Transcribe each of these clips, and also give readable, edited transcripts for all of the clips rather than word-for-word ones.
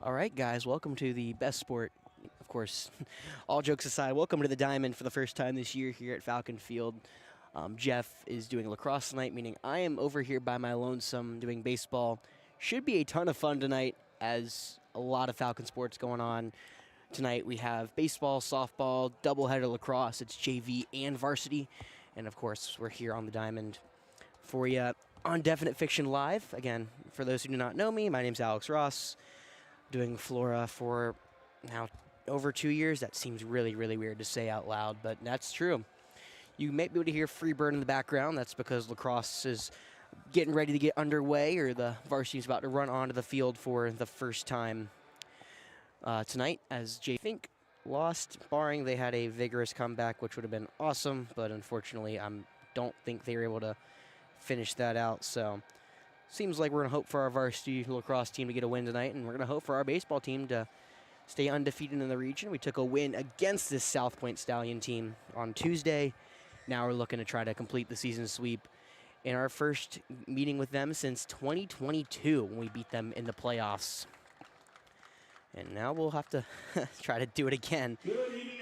All right, guys, welcome to the best sport. Of course, all jokes aside, welcome to the Diamond for the first time this year here at Falcon Field. Jeff is doing lacrosse tonight, meaning I am over here by my lonesome doing baseball. Should be a ton of fun tonight, as a lot of Falcon sports going on. Tonight we have baseball, softball, doubleheader lacrosse. It's JV and varsity. And of course, we're here on the Diamond for you on Definite Fiction Live. Again, for those who do not know me, my name's Alex Ross. Doing Flora for now over 2 years. That seems really, really weird to say out loud, but that's true. You may be able to hear Freebird in the background. That's because lacrosse is getting ready to get underway, or the varsity is about to run onto the field for the first time tonight, as J Fink lost, barring they had a vigorous comeback, which would have been awesome, but unfortunately I don't think they were able to finish that out. So seems like we're going to hope for our varsity lacrosse team to get a win tonight, and we're going to hope for our baseball team to stay undefeated in the region. We took a win against this South Pointe Stallion team on Tuesday. Now we're looking to try to complete the season sweep in our first meeting with them since 2022 when we beat them in the playoffs. And now we'll have to try to do it again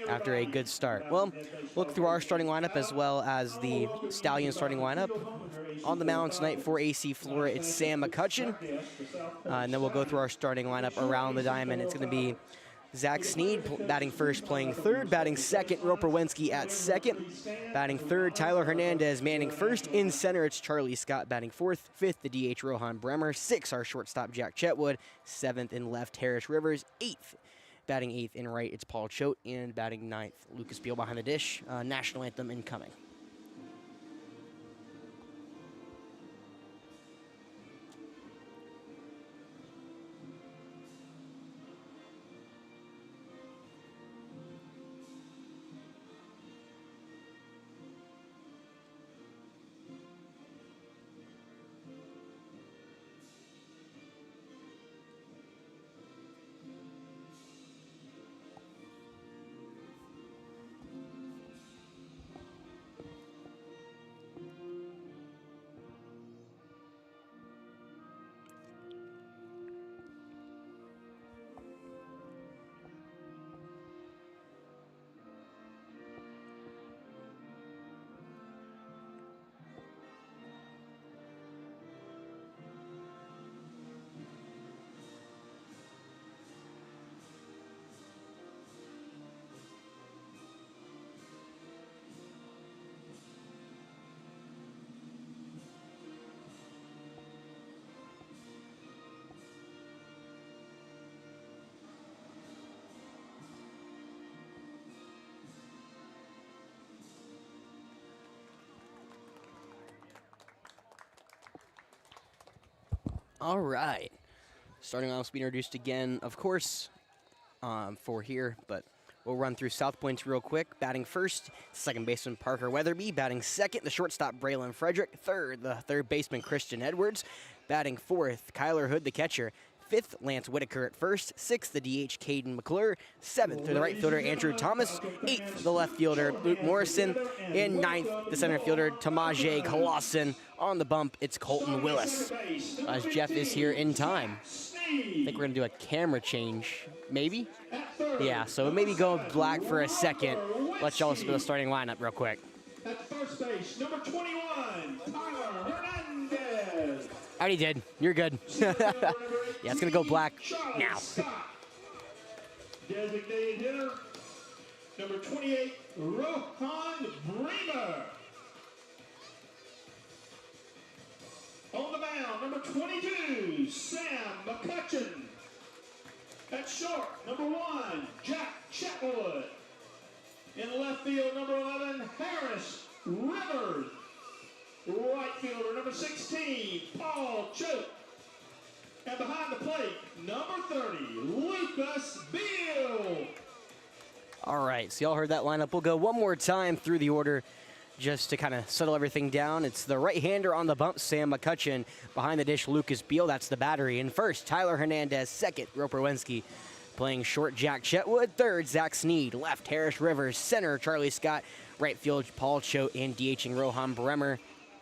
after a good start. Well, look through our starting lineup as well as the Stallion starting lineup. On the mound tonight for AC Flora, it's Sam McCutcheon. And then we'll go through our starting lineup around the diamond. It's going to be Zach Sneed batting first, playing third. Batting second, Roper Wensky at second. Batting third, Tyler Hernandez. Manning first. In center, it's Charlie Scott batting fourth. Fifth, the DH Rohan Bremer. Sixth, our shortstop Jack Chetwood. Seventh in left, Harris Rivers. Eighth, batting eighth in right, it's Paul Choate. And batting ninth, Lucas Beal behind the dish. National anthem incoming. All right. Starting off, being introduced again, of course, for here, but we'll run through South Points real quick. Batting first, second baseman Parker Weatherby. Batting second, the shortstop Braylon Frederick. Third, the third baseman Christian Edwards. Batting fourth, Kyler Hood, the catcher. Fifth, Lance Whitaker at first. Sixth, the DH Caden McClure. Seventh, the right fielder Andrew Thomas. Eighth, the left fielder Luke Morrison. And ninth, the center fielder Tamaje Clausen. On the bump, it's Colton Willis. As Jeff is here in time. I think we're gonna do a camera change, maybe? Yeah, so maybe go black for a second. Let's y'all listen to the starting lineup real quick. At first base, number 21, Tyler Hernandez. I already did. You're good. Yeah, it's gonna go black now. Designated hitter, number 28, Rohan Bremer. On the mound, number 22, Sam McCutcheon. At short, number 1, Jack Chetwood. In left field, number 11, Harris Rivers. Right fielder, number 16, Paul Choate. And behind the plate, number 30, Lucas Beal. All right, so y'all heard that lineup. We'll go one more time through the order just to kind of settle everything down. It's the right-hander on the bump, Sam McCutcheon. Behind the dish, Lucas Beal. That's the battery. In first, Tyler Hernandez. Second, Roper Wensky. Playing short, Jack Chetwood. Third, Zach Sneed. Left, Harris Rivers. Center, Charlie Scott. Right field, Paul Choate. And DHing Rohan Bremer.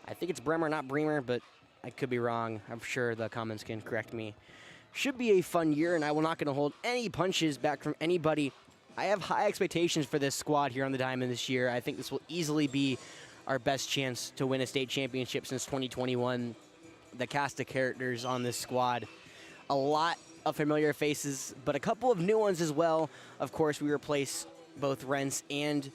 I think it's Bremer, not Bremer, but I could be wrong. I'm sure the comments can correct me Should be a fun year, and I will not going to hold any punches back from anybody. I have high expectations for this squad here on the Diamond this year. I think this will easily be our best chance to win a state championship since 2021. The cast of characters on this squad, a lot of familiar faces, but a couple of new ones as well. Of course, we replace both Rents and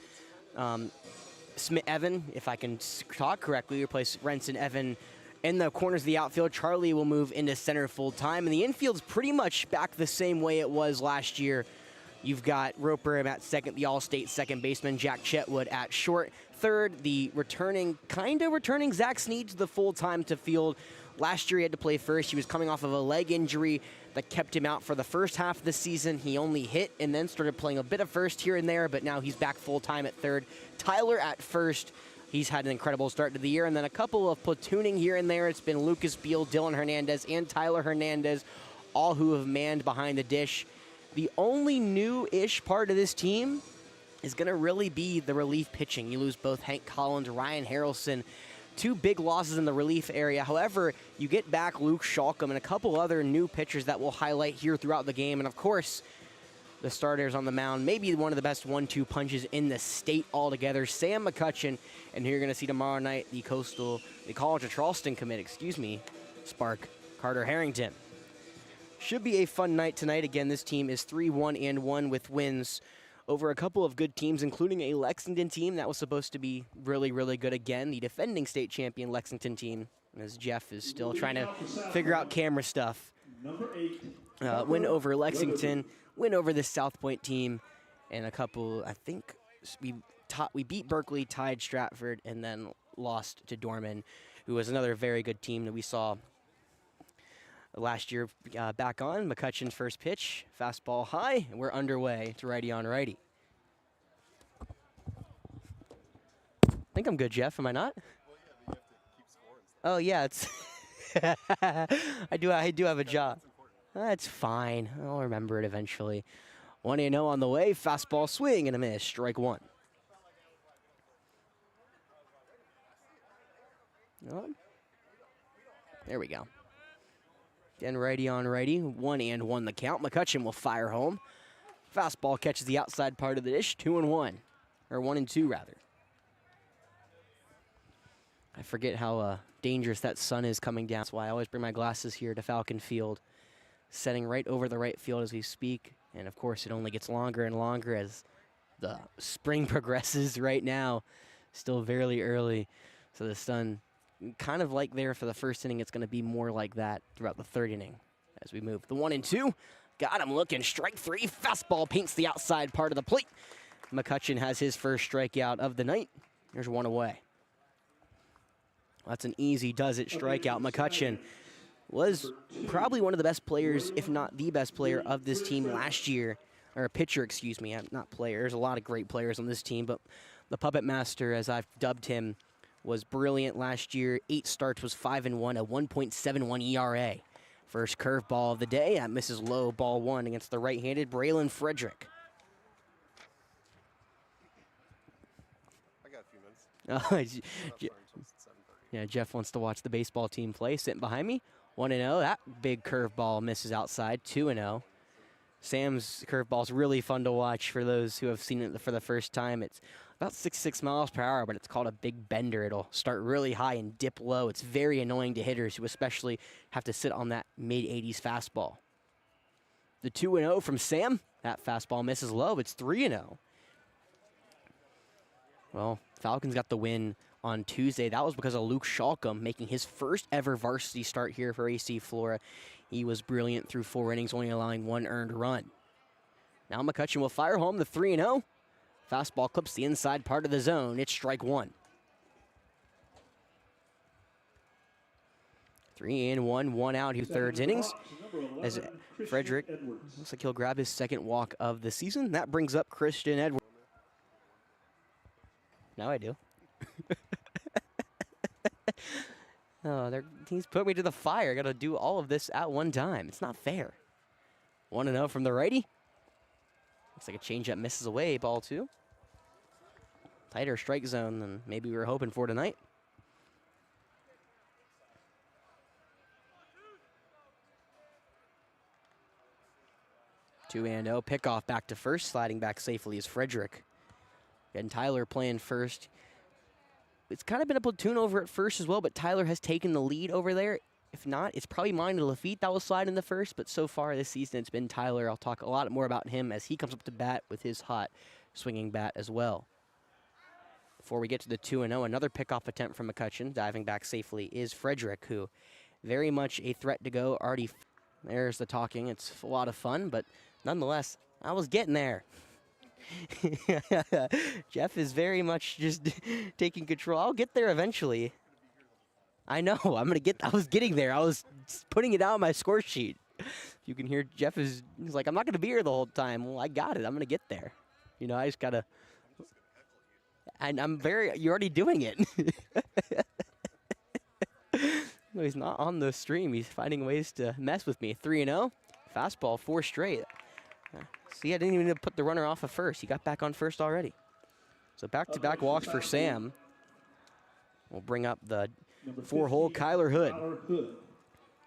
Evan, if I can talk correctly. We replace Rents and Evan in the corners of the outfield. Charlie will move into center full time, and the infield's pretty much back the same way it was last year. You've got Roper at second, the All-State second baseman, Jack Chetwood at short. Third, the kind of returning Zach Snead to the full time to field. Last year he had to play first. He was coming off of a leg injury that kept him out for the first half of the season. He only hit and then started playing a bit of first here and there, but now he's back full time at third. Tyler at first. He's had an incredible start to the year, and then a couple of platooning here and there. It's been Lucas Beal, Dylan Hernandez, and Tyler Hernandez, all who have manned behind the dish. The only new-ish part of this team is going to really be the relief pitching. You lose both Hank Collins, Ryan Harrelson, two big losses in the relief area. However, you get back Luke Schalkum and a couple other new pitchers that we'll highlight here throughout the game. And of course, the starters on the mound, maybe one of the best 1-2 punches in the state altogether, Sam McCutcheon. And here you're going to see tomorrow night the College of Charleston commit, Spark Carter Harrington. Should be a fun night tonight. Again, this team is 3-1-1 with wins over a couple of good teams, including a Lexington team that was supposed to be really, really good again, the defending state champion Lexington team, as Jeff is still trying to figure out camera stuff. Win over Lexington, win over the South Pointe team, and a couple, I think, we beat Berkeley, tied Stratford, and then lost to Dorman, who was another very good team that we saw last year. Back on McCutcheon's first pitch, fastball high, and we're underway to righty on righty. I think I'm good, Jeff. Am I not? Well, yeah, but you have to keep score and stuff. Oh yeah, it's I do have a job. That's fine. I'll remember it eventually. 1-0 on the way. Fastball swing and a miss. Strike one. There we go. Again, righty on righty. 1-1 the count. McCutcheon will fire home. Fastball catches the outside part of the dish. 2-1. Or 1-2, rather. I forget how dangerous that sun is coming down. That's why I always bring my glasses here to Falcon Field. Setting right over the right field as we speak. And, of course, it only gets longer and longer as the spring progresses right now. Still very early. So the sun, kind of like there for the first inning, it's going to be more like that throughout the third inning as we move. The 1-2. Got him looking. Strike three. Fastball paints the outside part of the plate. McCutcheon has his first strikeout of the night. There's one away. That's an easy does-it strikeout. McCutcheon was probably one of the best players, if not the best player of this team last year. Or a pitcher, excuse me, not player. There's a lot of great players on this team, but the Puppet Master, as I've dubbed him, was brilliant last year. 8 starts, was 5-1, a 1.71 ERA. First curveball of the day. That misses low, ball one against the right-handed Braylon Frederick. I got a few minutes. Yeah, Jeff wants to watch the baseball team play. Sitting behind me, 1-0. That big curveball misses outside, 2-0. Sam's curveball's really fun to watch for those who have seen it for the first time. It's about 66 miles per hour, but it's called a big bender. It'll start really high and dip low. It's very annoying to hitters who especially have to sit on that mid-80s fastball. The 2-0 from Sam. That fastball misses low. It's 3-0. Well, Falcons got the win on Tuesday. That was because of Luke Schalkum making his first ever varsity start here for AC Flora. He was brilliant through 4 innings, only allowing 1 earned run. Now McCutcheon will fire home the 3-0. Fastball clips the inside part of the zone. It's strike one. 3-1, 1 out here, third innings. As Frederick looks like he'll grab his second walk of the season. That brings up Christian Edwards. Now I do. Oh, he's put me to the fire. Got to do all of this at one time. It's not fair. 1-0 from the righty. Looks like a changeup misses away. Ball 2. Tighter strike zone than maybe we were hoping for tonight. 2-0. Pickoff back to first. Sliding back safely is Frederick. And Tyler playing first. It's kind of been a platoon over at first as well, but Tyler has taken the lead over there. If not, it's probably Mind Lafitte that will slide in the first, but so far this season it's been Tyler. I'll talk a lot more about him as he comes up to bat with his hot swinging bat as well. Before we get to the 2-0, another pickoff attempt from McCutcheon. Diving back safely is Frederick, who very much a threat to go. Already, there's the talking. It's a lot of fun, but nonetheless, I was getting there. Jeff is very much just taking control. I'll get there eventually. I know. I was getting there. I was putting it out on my score sheet. You can hear Jeff he's like, I'm not going to be here the whole time. Well, I got it. I'm going to get there. You know, I just got to. And you're already doing it. No, he's not on the stream. He's finding ways to mess with me. 3-0. Fastball, 4 straight. See, I didn't even put the runner off of first. He got back on first already. So back-to-back walks for Sam. We'll bring up the 4-hole Kyler Hood.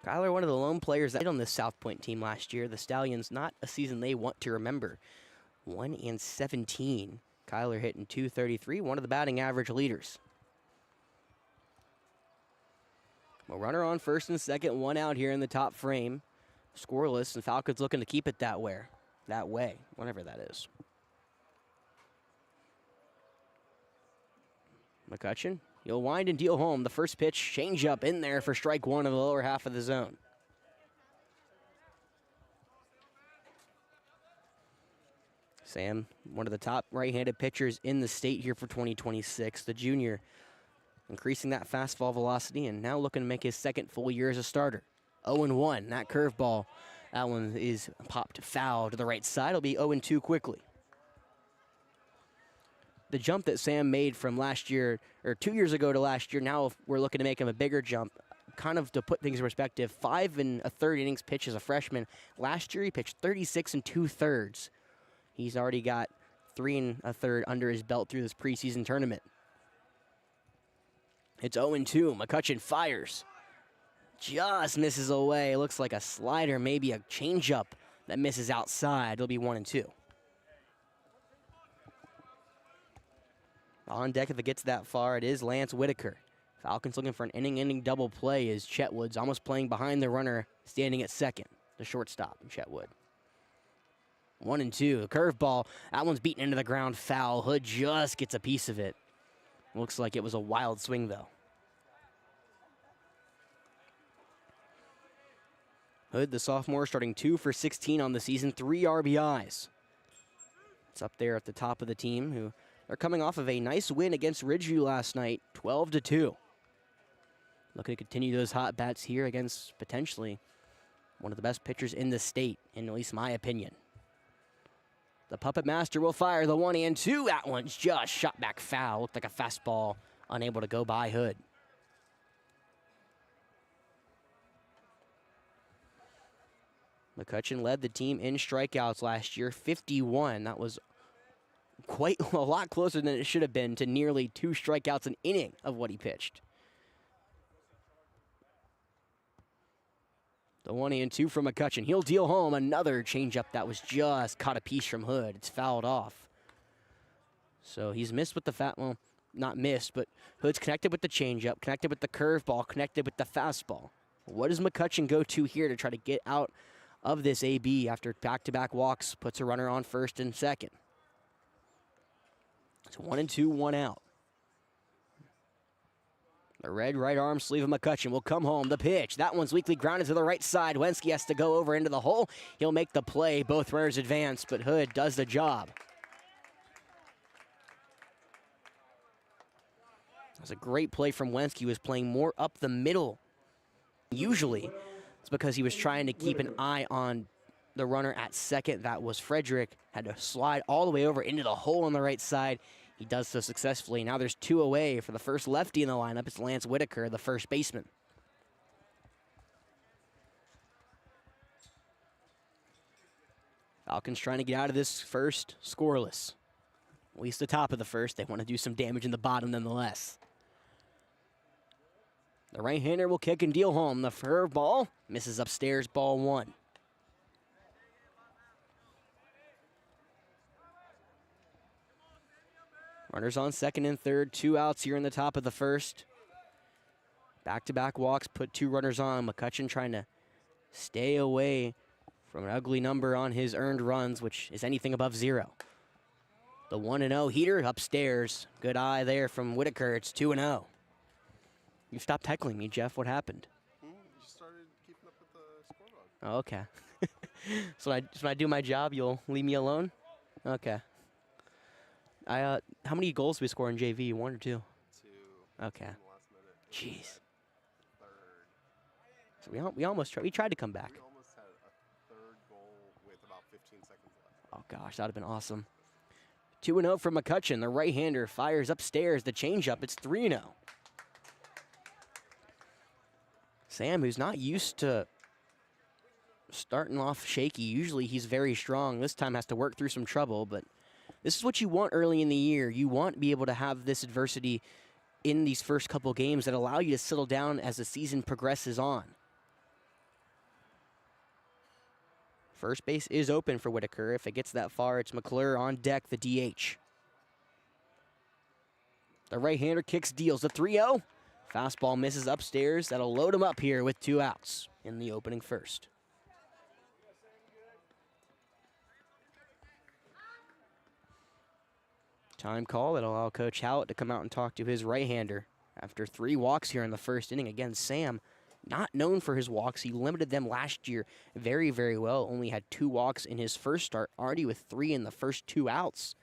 Kyler, one of the lone players that on this South Pointe team last year. The Stallions, not a season they want to remember. 1-17. Kyler hitting .233, one of the batting average leaders. A runner on first and second, 1 out here in the top frame. Scoreless, and Falcons looking to keep it that way, whatever that is. McCutcheon, he'll wind and deal home. The first pitch, changeup in there for strike 1 of the lower half of the zone. Sam, one of the top right-handed pitchers in the state here for 2026. The junior increasing that fastball velocity and now looking to make his second full year as a starter. 0-1, that curveball. That one is popped foul to the right side. It'll be 0-2 quickly. The jump that Sam made from last year, or 2 years ago to last year, now we're looking to make him a bigger jump. Kind of to put things in perspective, 5 1/3 innings pitched as a freshman. Last year he pitched 36 2/3. He's already got 3 1/3 under his belt through this preseason tournament. It's 0-2. McCutcheon fires. Just misses away. Looks like a slider, maybe a changeup that misses outside. It'll be 1-2. On deck if it gets that far, it is Lance Whitaker. Falcons looking for an inning-ending double play as Chetwood's almost playing behind the runner, standing at second. The shortstop, Chetwood. 1-2. Curveball. That one's beaten into the ground foul. Hood just gets a piece of it. Looks like it was a wild swing, though. Hood, the sophomore, starting 2 for 16 on the season, 3 RBIs. It's up there at the top of the team, who are coming off of a nice win against Ridgeview last night, 12-2. Looking to continue those hot bats here against potentially one of the best pitchers in the state, in at least my opinion. The Puppet Master will fire the 1-2. That one's just shot back foul. Looked like a fastball, unable to go by Hood. McCutcheon led the team in strikeouts last year, 51. That was quite a lot closer than it should have been to nearly 2 strikeouts an inning of what he pitched. The 1-2 from McCutcheon. He'll deal home another changeup that was just caught a piece from Hood. It's fouled off. So he's missed with the well, not missed, but Hood's connected with the changeup, connected with the curveball, connected with the fastball. What does McCutcheon go to here to try to get out of this AB after back-to-back walks, puts a runner on first and second? It's 1-2, 1 out. The red right arm sleeve of McCutcheon will come home. The pitch. That one's weakly grounded to the right side. Wensky has to go over into the hole. He'll make the play. Both runners advance, but Hood does the job. That's a great play from Wensky. He was playing more up the middle. Usually, it's because he was trying to keep an eye on the runner at second. That was Frederick. Had to slide all the way over into the hole on the right side. He does so successfully. Now there's 2 away for the first lefty in the lineup. It's Lance Whitaker, the first baseman. Falcons trying to get out of this first scoreless. At least the top of the first. They want to do some damage in the bottom nonetheless. The right-hander will kick and deal home. The curve ball misses upstairs, ball 1. Runners on second and third, 2 outs here in the top of the first. Back-to-back walks, put 2 runners on. McCutcheon trying to stay away from an ugly number on his earned runs, which is anything above 0. The 1-0 heater upstairs. Good eye there from Whitaker. It's 2-0. You stopped heckling me, Jeff. What happened? You started keeping up with the scoreboard. Oh, okay. So when I do my job, you'll leave me alone? Okay. How many goals did we score in JV? 1 or 2? 2. Okay. In the last minute. Jeez. Third. So we tried to come back. We almost had a third goal with about 15 seconds left. Oh gosh, that'd have been awesome. 2-0 from McCutcheon. The right-hander fires upstairs. The changeup. It's 3-0. Sam, who's not used to starting off shaky. Usually he's very strong. This time has to work through some trouble, but this is what you want early in the year. You want to be able to have this adversity in these first couple games that allow you to settle down as the season progresses on. First base is open for Whitaker. If it gets that far, it's McClure on deck, the DH. The right-hander kicks, deals the 3-0. Fastball misses upstairs. That'll load him up here with 2 outs in the opening first. Time call that'll allow Coach Hallett to come out and talk to his right-hander. After 3 walks here in the first inning, again, Sam, not known for his walks. He limited them last year very, very well. Only had 2 walks in his first start, already with 3 in the first 2 outs.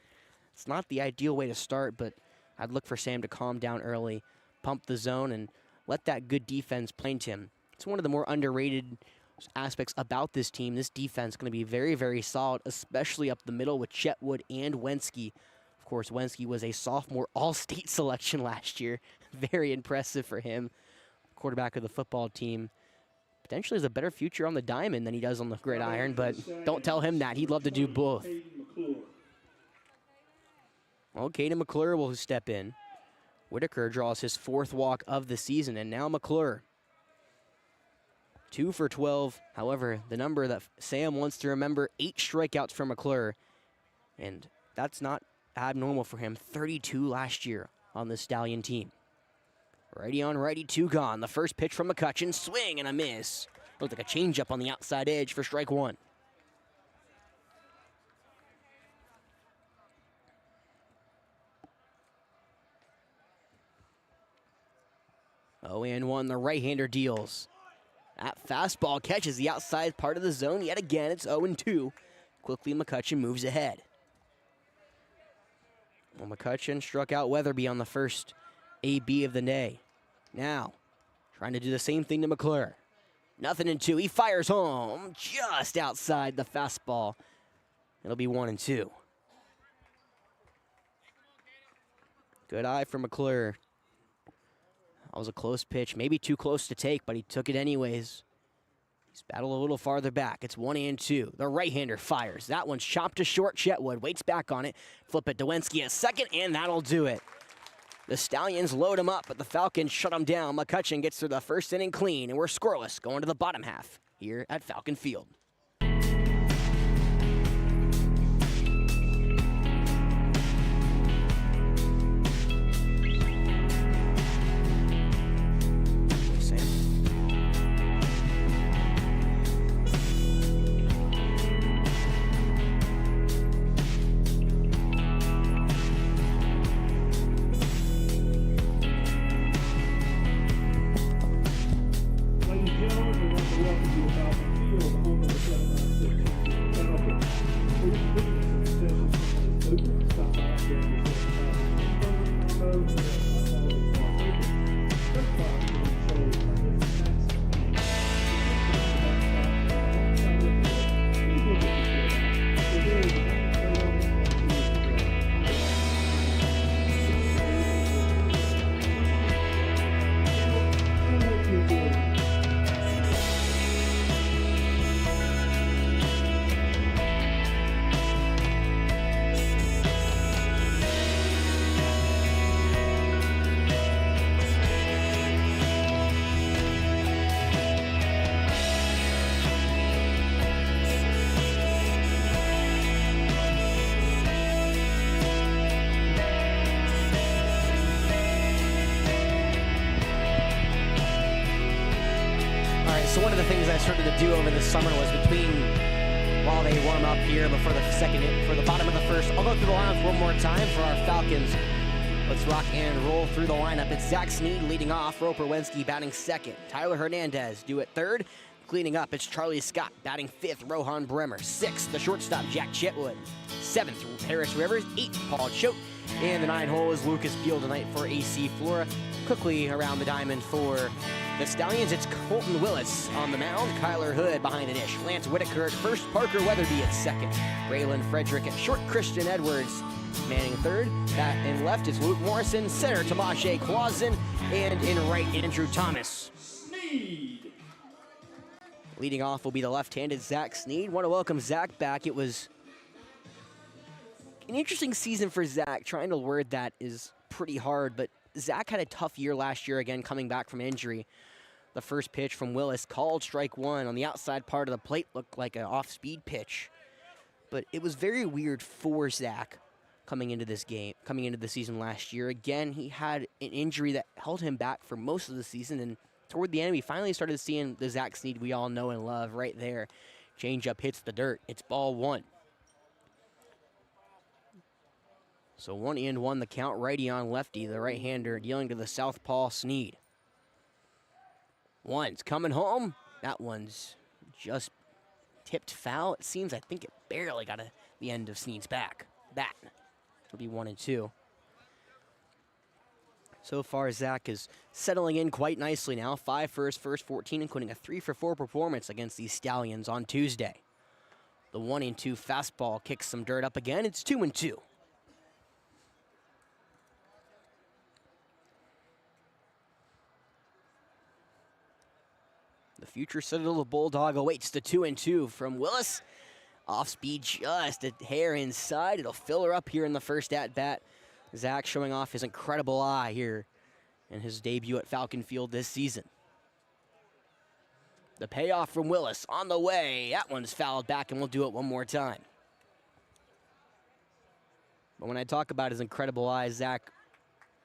It's not the ideal way to start, but I'd look for Sam to calm down early, pump the zone, and let that good defense plaint him. It's one of the more underrated aspects about this team. This defense is going to be very, very solid, especially up the middle with Chetwood and Wenske. Of course, Wenske was a sophomore all-state selection last year. Very impressive for him. Quarterback of the football team. Potentially has a better future on the diamond than he does on the gridiron, but don't tell him that. He'd love to do both. Well, Caden McClure will step in. Whitaker draws his 4th walk of the season, and now McClure. 2 for 12. However, the number that Sam wants to remember, 8 strikeouts for McClure. And that's not abnormal for him. 32 last year on the Stallion team. Righty on righty, 2 gone. The first pitch from McCutcheon, swing and a miss. Looked like a changeup on the outside edge for strike 1. Oh, and 1, the right-hander deals. That fastball catches the outside part of the zone yet again. It's 0-2. Quickly, McCutcheon moves ahead. Well, McCutcheon struck out Weatherby on the first AB of the day. Now, trying to do the same thing to McClure. 0-2. He fires home just outside the fastball. It'll be 1-2. Good eye for McClure. That was a close pitch, maybe too close to take, but he took it anyways. He's battled a little farther back. It's 1-2. The right-hander fires. That one's chopped to short. Chetwood waits back on it. Flip it to Wenske a second, and that'll do it. The Stallions load him up, but the Falcons shut him down. McCutcheon gets through the first inning clean, and we're scoreless going to the bottom half here at Falcon Field. guys started to do over the summer was between while they warm up here before the for the bottom of the first. I'll go through the lineup one more time for our Falcons. Let's rock and roll through the lineup. It's Zach Sneed leading off, Roper Wensky batting second, Tyler Hernandez due at third. Cleaning up, it's Charlie Scott batting fifth, Rohan Bremer. Sixth, the shortstop, Jack Chetwood. Seventh, Harris Rivers. Eighth, Paul Choate. And the 9 hole is Lucas Beal tonight for AC Flora. Quickly around the diamond for the Stallions, it's Colton Willis on the mound, Kyler Hood behind the dish, Lance Whitaker at first, Parker Weatherby at second, Braylon Frederick at short, Christian Edwards manning third. Bat in left is Luke Morrison, center Tomasze Clausen, and in right Andrew Thomas. Sneed. Leading off will be the left-handed Zach Sneed. Want to welcome Zach back. It was an interesting season for Zach. Trying to word that is pretty hard, but Zach had a tough year last year again, coming back from injury. The first pitch from Willis, called strike one on the outside part of the plate, looked like an off-speed pitch. But it was very weird for Zach coming into this game, coming into the season last year. Again, he had an injury that held him back for most of the season, and toward the end, we finally started seeing the Zach Sneed we all know and love right there. Changeup hits the dirt. It's ball one. So 1-1 the count, righty on lefty, the right-hander dealing to the southpaw Sneed. One's coming home. That one's just tipped foul. It seems, I think it barely got the end of Sneed's back. That will be 1-2. So far, Zach is settling in quite nicely now. 5 for his first 14, including a 3-for-4 performance against these Stallions on Tuesday. The 1-2 fastball kicks some dirt up again. It's 2-2. The future Citadel Bulldog awaits the 2-2 from Willis. Off speed, just a hair inside. It'll fill her up here in the first at-bat. Zach showing off his incredible eye here in his debut at Falcon Field this season. The payoff from Willis on the way. That one's fouled back, and we'll do it one more time. But when I talk about his incredible eye, Zach,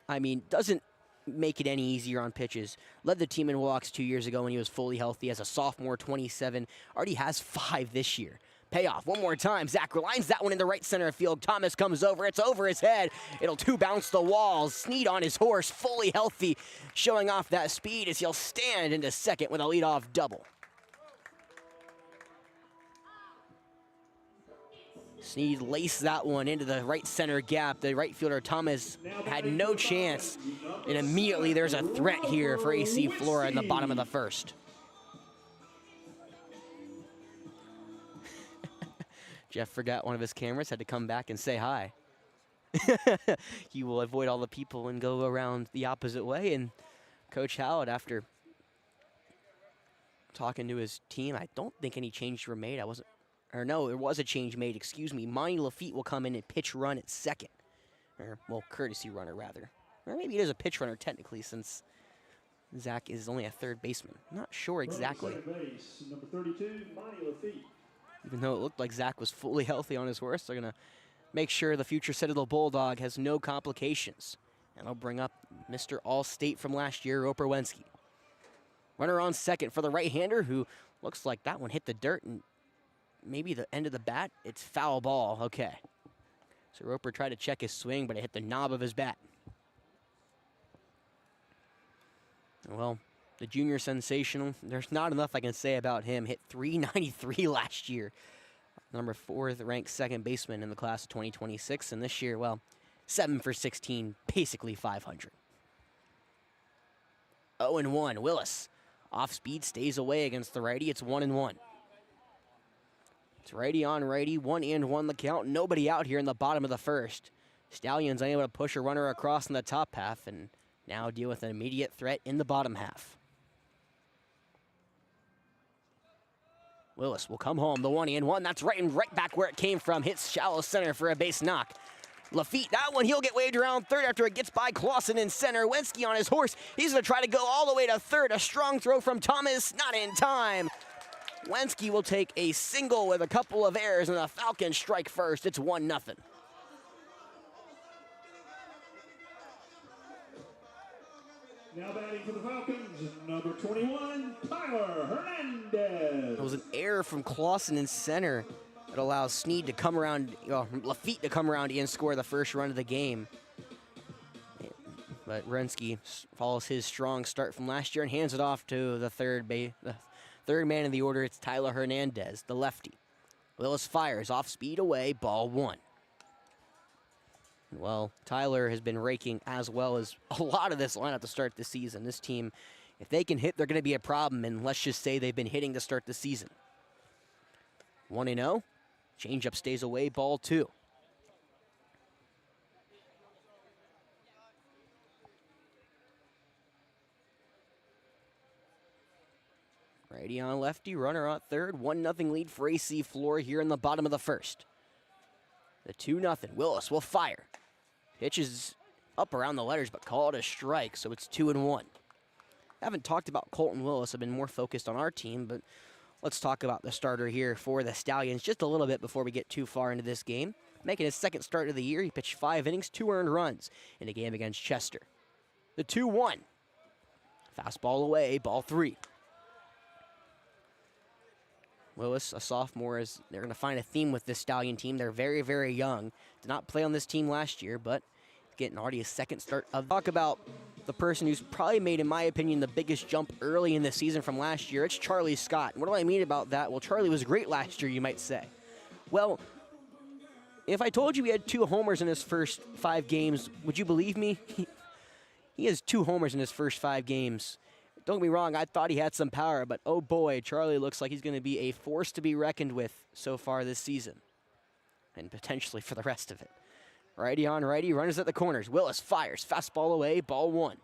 I mean, doesn't make it any easier on pitches. Led the team in walks 2 years ago when he was fully healthy as a sophomore, 27. Already has 5 this year. Payoff one more time. Zach lines that one into right center field. Thomas comes over. It's over his head. It'll bounce the walls. Sneed on his horse, fully healthy, showing off that speed as he'll stand into second with a leadoff double. Sneed laced that one into the right center gap. The right fielder Thomas had no chance, and immediately there's a threat here for AC Flora in the bottom of the first. Jeff forgot one of his cameras, had to come back and say hi. He will avoid all the people and go around the opposite way. And Coach Howard, after talking to his team, I don't think any changes were made. Or no, there was a change made, excuse me. Monty Lafitte will come in and pitch run at second. Or, well, courtesy runner, rather. Or maybe it is a pitch runner, technically, since Zach is only a third baseman. I'm not sure exactly. Base, number 32, Monty Lafitte. Even though it looked like Zach was fully healthy on his horse, they're going to make sure the future Citadel Bulldog has no complications. And they'll bring up Mr. All-State from last year, Roper Wensky. Runner on second for the right-hander, who looks like that one hit the dirt and maybe the end of the bat. It's foul ball. Okay. So Roper tried to check his swing, but it hit the knob of his bat. Well, the junior sensational, there's not enough I can say about him. Hit .393 last year. Number 4th ranked second baseman in the class of 2026. And this year, well, 7 for 16, basically 500. 0-1, Willis. Off speed, stays away against the righty. It's 1-1. It's righty on righty, 1-1 the count. Nobody out here in the bottom of the first. Stallions unable to push a runner across in the top half and now deal with an immediate threat in the bottom half. Willis will come home, the 1-1. That's right back where it came from. Hits shallow center for a base knock. Lafitte, that one, he'll get waved around third after it gets by Clausen in center. Wensky on his horse. He's going to try to go all the way to third. A strong throw from Thomas, not in time. Wensky will take a single with a couple of errors, and the Falcons strike first. It's 1-0. Now batting for the Falcons, number 21, Tyler Hernandez. It was an error from Clausen in center that allows Sneed to come around, Lafitte to come around and score the first run of the game. But Rensky follows his strong start from last year and hands it off to the third man in the order. It's Tyler Hernandez, the lefty. Willis fires off speed away, ball one. Well, Tyler has been raking as well as a lot of this lineup to start the season. This team, if they can hit, they're going to be a problem, and let's just say they've been hitting to start the season. 1-0. Changeup stays away, ball two. Righty on lefty, runner on third. 1-0 lead for AC Flora here in the bottom of the first. The 2-0. Willis will fire. Pitch is up around the letters, but called a strike, so it's 2-1. Haven't talked about Colton Willis. I've been more focused on our team, but let's talk about the starter here for the Stallions just a little bit before we get too far into this game. Making his second start of the year, he pitched 5 innings, 2 earned runs in a game against Chester. The 2-1. Fastball away, ball 3. Willis, a sophomore, is they're going to find a theme with this Stallion team. They're very, very young. Did not play on this team last year, but getting already a second start. Talk about the person who's probably made, in my opinion, the biggest jump early in the season from last year. It's Charlie Scott. What do I mean about that? Well, Charlie was great last year, you might say. Well, if I told you he had 2 homers in his first 5 games, would you believe me? He has 2 homers in his first 5 games. Don't get me wrong, I thought he had some power, but oh boy, Charlie looks like he's going to be a force to be reckoned with so far this season, and potentially for the rest of it. Righty on righty, runners at the corners. Willis fires, fastball away, ball 1.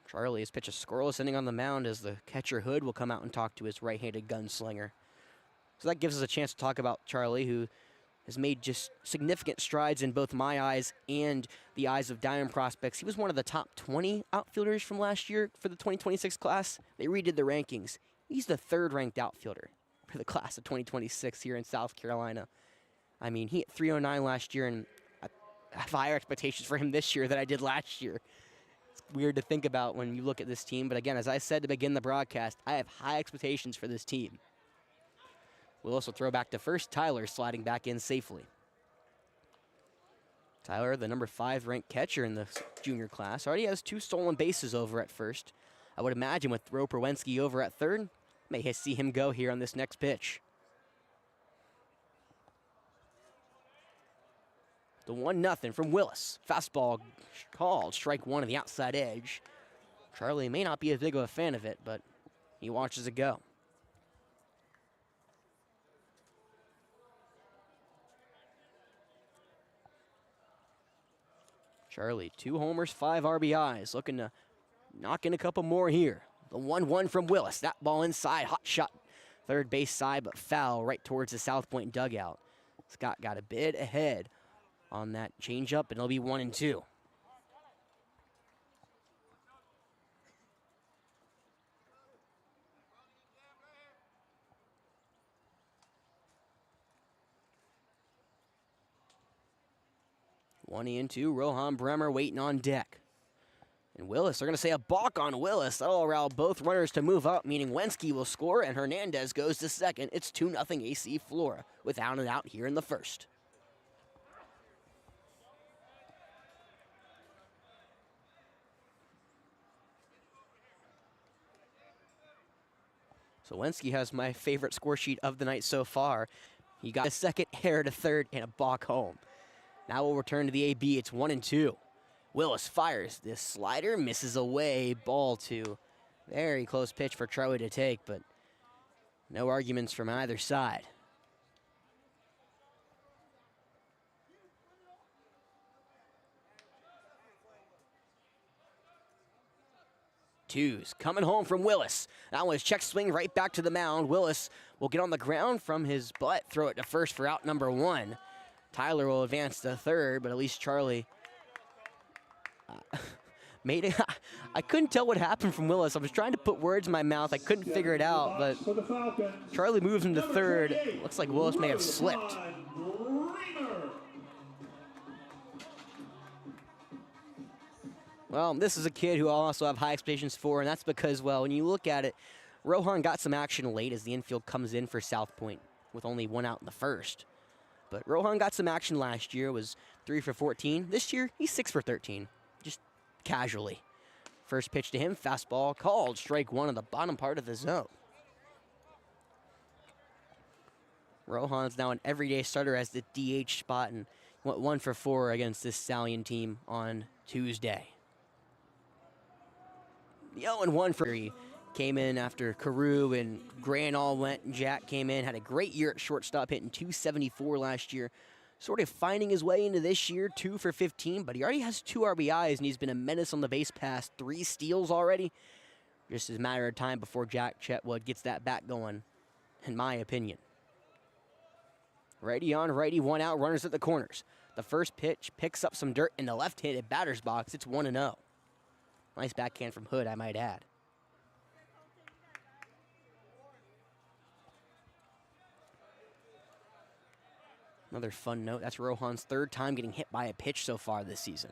Charlie has pitched a scoreless inning on the mound as the catcher Hood will come out and talk to his right-handed gunslinger. So that gives us a chance to talk about Charlie, who has made just significant strides in both my eyes and the eyes of Diamond prospects. He was one of the top 20 outfielders from last year for the 2026 class. They redid the rankings. He's the 3rd-ranked outfielder for the class of 2026 here in South Carolina. I mean, he hit 309 last year, and I have higher expectations for him this year than I did last year. It's weird to think about when you look at this team, but again, as I said to begin the broadcast, I have high expectations for this team. Willis will throw back to first. Tyler sliding back in safely. Tyler, the number 5 ranked catcher in the junior class, already has 2 stolen bases over at first. I would imagine with Roper Wensky over at third, may see him go here on this next pitch. The 1-0 from Willis. Fastball called, strike 1 on the outside edge. Charlie may not be as big of a fan of it, but he watches it go. Charlie, 2 homers, 5 RBIs, looking to knock in a couple more here. The 1-1 from Willis. That ball inside, hot shot, third base side, but foul right towards the South Pointe dugout. Scott got a bit ahead on that changeup, and it'll be 1-2. One and 2, Rohan Bremer waiting on deck. And Willis, they're going to say a balk on Willis. That'll allow both runners to move up, meaning Wensky will score and Hernandez goes to second. It's 2-0 AC Flora with out and out here in the first. So Wensky has my favorite score sheet of the night so far. He got a second, error to third, and a balk home. Now we'll return to the AB. It's 1-2. Willis fires this slider, misses away, ball 2. Very close pitch for Charlie to take, but no arguments from either side. Twos coming home from Willis. That one is check swing right back to the mound. Willis will get on the ground from his butt, throw it to first for out number 1. Tyler will advance to third, but at least Charlie made it. I couldn't tell what happened from Willis. I was trying to put words in my mouth. I couldn't figure it out, but Charlie moves him to third. Looks like Willis may have slipped. Well, this is a kid who I also have high expectations for, and that's because, well, when you look at it, Rohan got some action late as the infield comes in for South Pointe with only one out in the first. But Rohan got some action last year, was 3 for 14. This year, he's 6 for 13, just casually. First pitch to him, fastball called, strike one on the bottom part of the zone. Rohan's now an everyday starter as the DH spot and went 1 for 4 against this Stallion team on Tuesday. The 0-1 for he came in after Carew and Grant all went, and Jack came in, had a great year at shortstop, hitting .274 last year. Sort of finding his way into this year, 2 for 15, but he already has 2 RBIs, and he's been a menace on the base pass, 3 steals already. Just a matter of time before Jack Chetwood gets that bat going, in my opinion. Righty on righty, 1 out, runners at the corners. The first pitch picks up some dirt in the left-handed batter's box. It's 1-0. Nice backhand from Hood, I might add. Another fun note, that's Rohan's 3rd time getting hit by a pitch so far this season.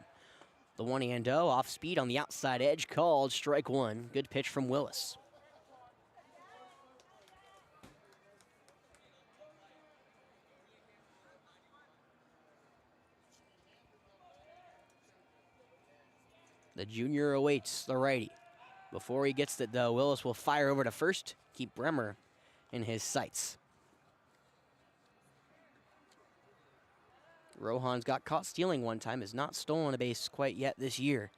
The 1-0, off speed on the outside edge, called strike 1. Good pitch from Willis. The junior awaits the righty. Before he gets it, though, Willis will fire over to first, keep Bremer in his sights. Rohan's got caught stealing one time, has not stolen a base quite yet this year.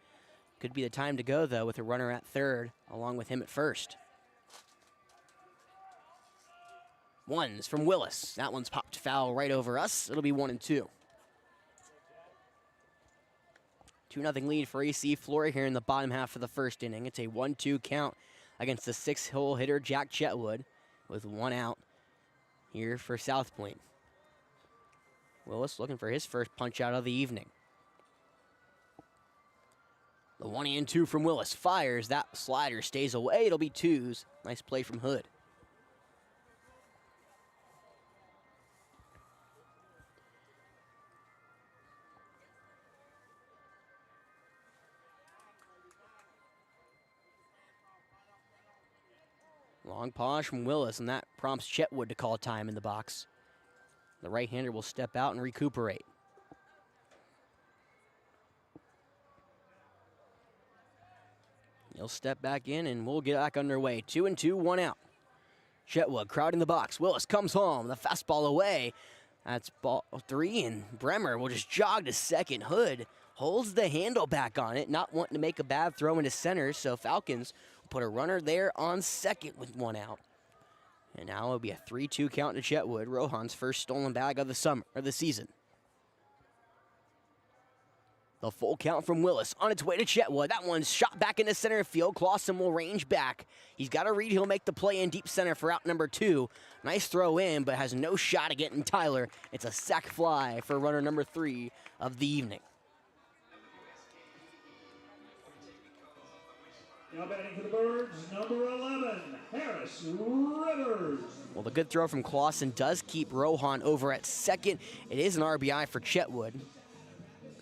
Could be the time to go, though, with a runner at third, along with him at first. One's from Willis. That one's popped foul right over us. It'll be 1-2. 2-0 lead for AC Flora here in the bottom half of the first inning. It's a 1-2 count against the 6-hole hitter Jack Chetwood with 1 out here for South Pointe. Willis looking for his first punch out of the evening. The 1-2 from Willis fires. That slider stays away. It'll be 2s. Nice play from Hood. Long pause from Willis, and that prompts Chetwood to call time in the box. The right-hander will step out and recuperate. He'll step back in, and we'll get back underway. 2-2, 1 out. Chetwood crowding the box. Willis comes home. The fastball away. That's ball 3, and Bremer will just jog to second. Hood holds the handle back on it, not wanting to make a bad throw into center, so Falcons will put a runner there on second with 1 out. And now it'll be a 3-2 count to Chetwood, Rohan's first stolen bag of the season. The full count from Willis on its way to Chetwood. That one's shot back into center field. Clausen will range back. He's got a read. He'll make the play in deep center for out number 2. Nice throw in, but has no shot at getting Tyler. It's a sac fly for runner number 3 of the evening. Now batting for the Birds, number 11, Harris Rivers. Well, the good throw from Clausen does keep Rohan over at second. It is an RBI for Chetwood.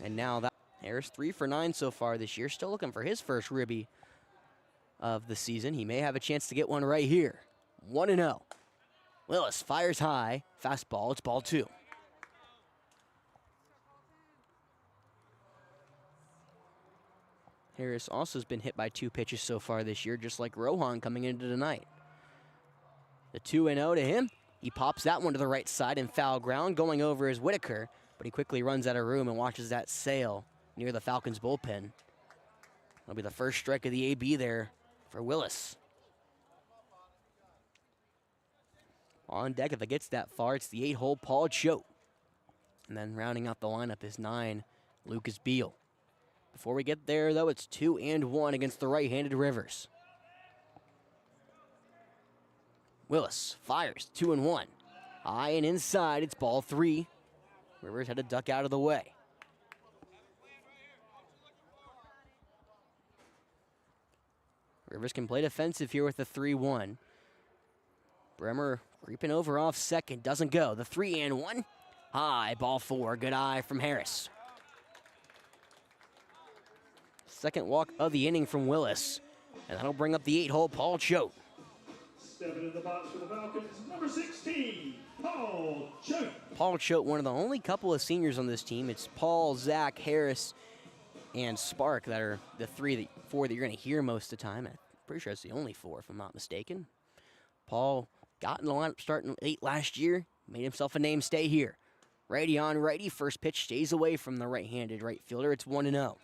And now that Harris 3 for 9 so far this year. Still looking for his first ribby of the season. He may have a chance to get one right here. 1-0. Willis fires high. Fastball. It's ball 2. Harris also has been hit by 2 pitches so far this year, just like Rohan coming into tonight. The 2-0 to him. He pops that one to the right side in foul ground, going over is Whitaker, but he quickly runs out of room and watches that sail near the Falcons bullpen. That'll be the first strike of the AB there for Willis. On deck, if it gets that far, it's the 8-hole Paul Choate. And then rounding out the lineup is 9, Lucas Beal. Before we get there, though, it's 2-1 against the right-handed Rivers. Willis fires, 2-1. High and inside, it's ball 3. Rivers had to duck out of the way. Rivers can play defensive here with the 3-1. Bremer creeping over off second, doesn't go. The 3-1. High, ball 4. Good eye from Harris. Second walk of the inning from Willis. And that'll bring up the 8-hole Paul Choate. Stepping in the box for the Falcons, number 16, Paul Choate. Paul Choate, one of the only couple of seniors on this team. It's Paul, Zach, Harris, and Spark that are the four that you're going to hear most of the time. I'm pretty sure it's the only four, if I'm not mistaken. Paul got in the lineup starting late last year, made himself a name stay here. Righty on righty, first pitch stays away from the right-handed right fielder. It's 1-0.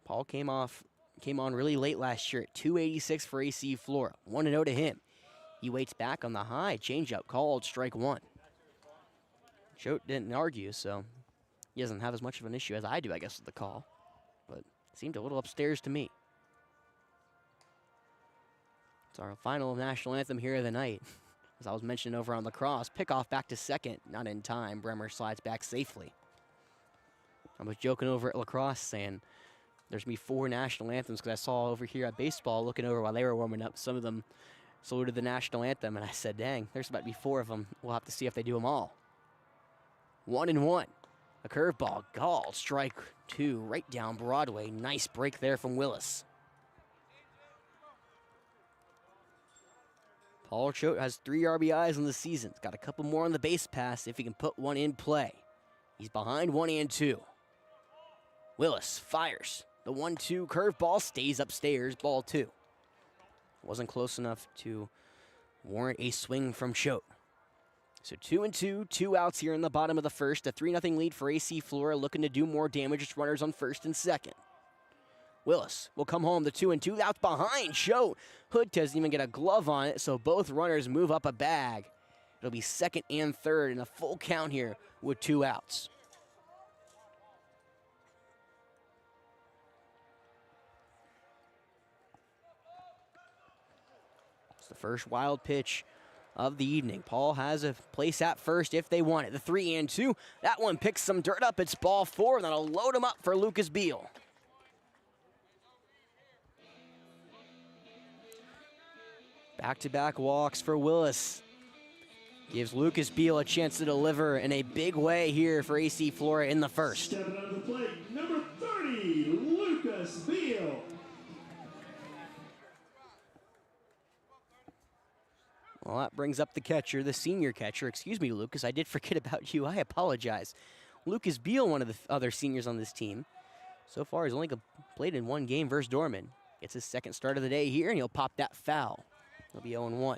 Paul came on really late last year at 286 for AC Flora. 1-0 to him. He waits back on the high. Changeup called, strike one. Choate didn't argue, so he doesn't have as much of an issue as I do, I guess, with the call. But seemed a little upstairs to me. It's our final national anthem here of the night. As I was mentioning over on lacrosse, pickoff back to second, not in time. Bremer slides back safely. I was joking over at lacrosse saying there's going to be 4 national anthems because I saw over here at baseball, looking over while they were warming up, some of them saluted the national anthem, and I said, dang, there's about to be 4 of them. We'll have to see if they do them all. 1-1. A curveball, called, strike 2, right down Broadway. Nice break there from Willis. Paul Choate has 3 RBIs in the season. Got a couple more on the base pass if he can put one in play. He's behind 1-2. Willis fires. The 1-2 curveball stays upstairs, ball 2. Wasn't close enough to warrant a swing from Choate. So 2-2, 2 outs here in the bottom of the first. A 3-0 lead for AC Flora, looking to do more damage. It's runners on first and second. Willis will come home, the 2-2. That's behind Choate. Hood doesn't even get a glove on it, so both runners move up a bag. It'll be second and third in a full count here with 2 outs. It's the first wild pitch of the evening. Paul has a place at first if they want it. The 3-2. That one picks some dirt up. It's ball 4, and that'll load him up for Lucas Beal. Back-to-back walks for Willis. Gives Lucas Beal a chance to deliver in a big way here for AC Flora in the first. Stepping up the plate, number 30, Lucas Beal. Well, that brings up the catcher, the senior catcher. Excuse me, Lucas, I did forget about you. I apologize. Lucas Beal, one of the other seniors on this team. So far, he's only played in 1 game versus Dorman. Gets his second start of the day here, and he'll pop that foul. He'll be 0-1.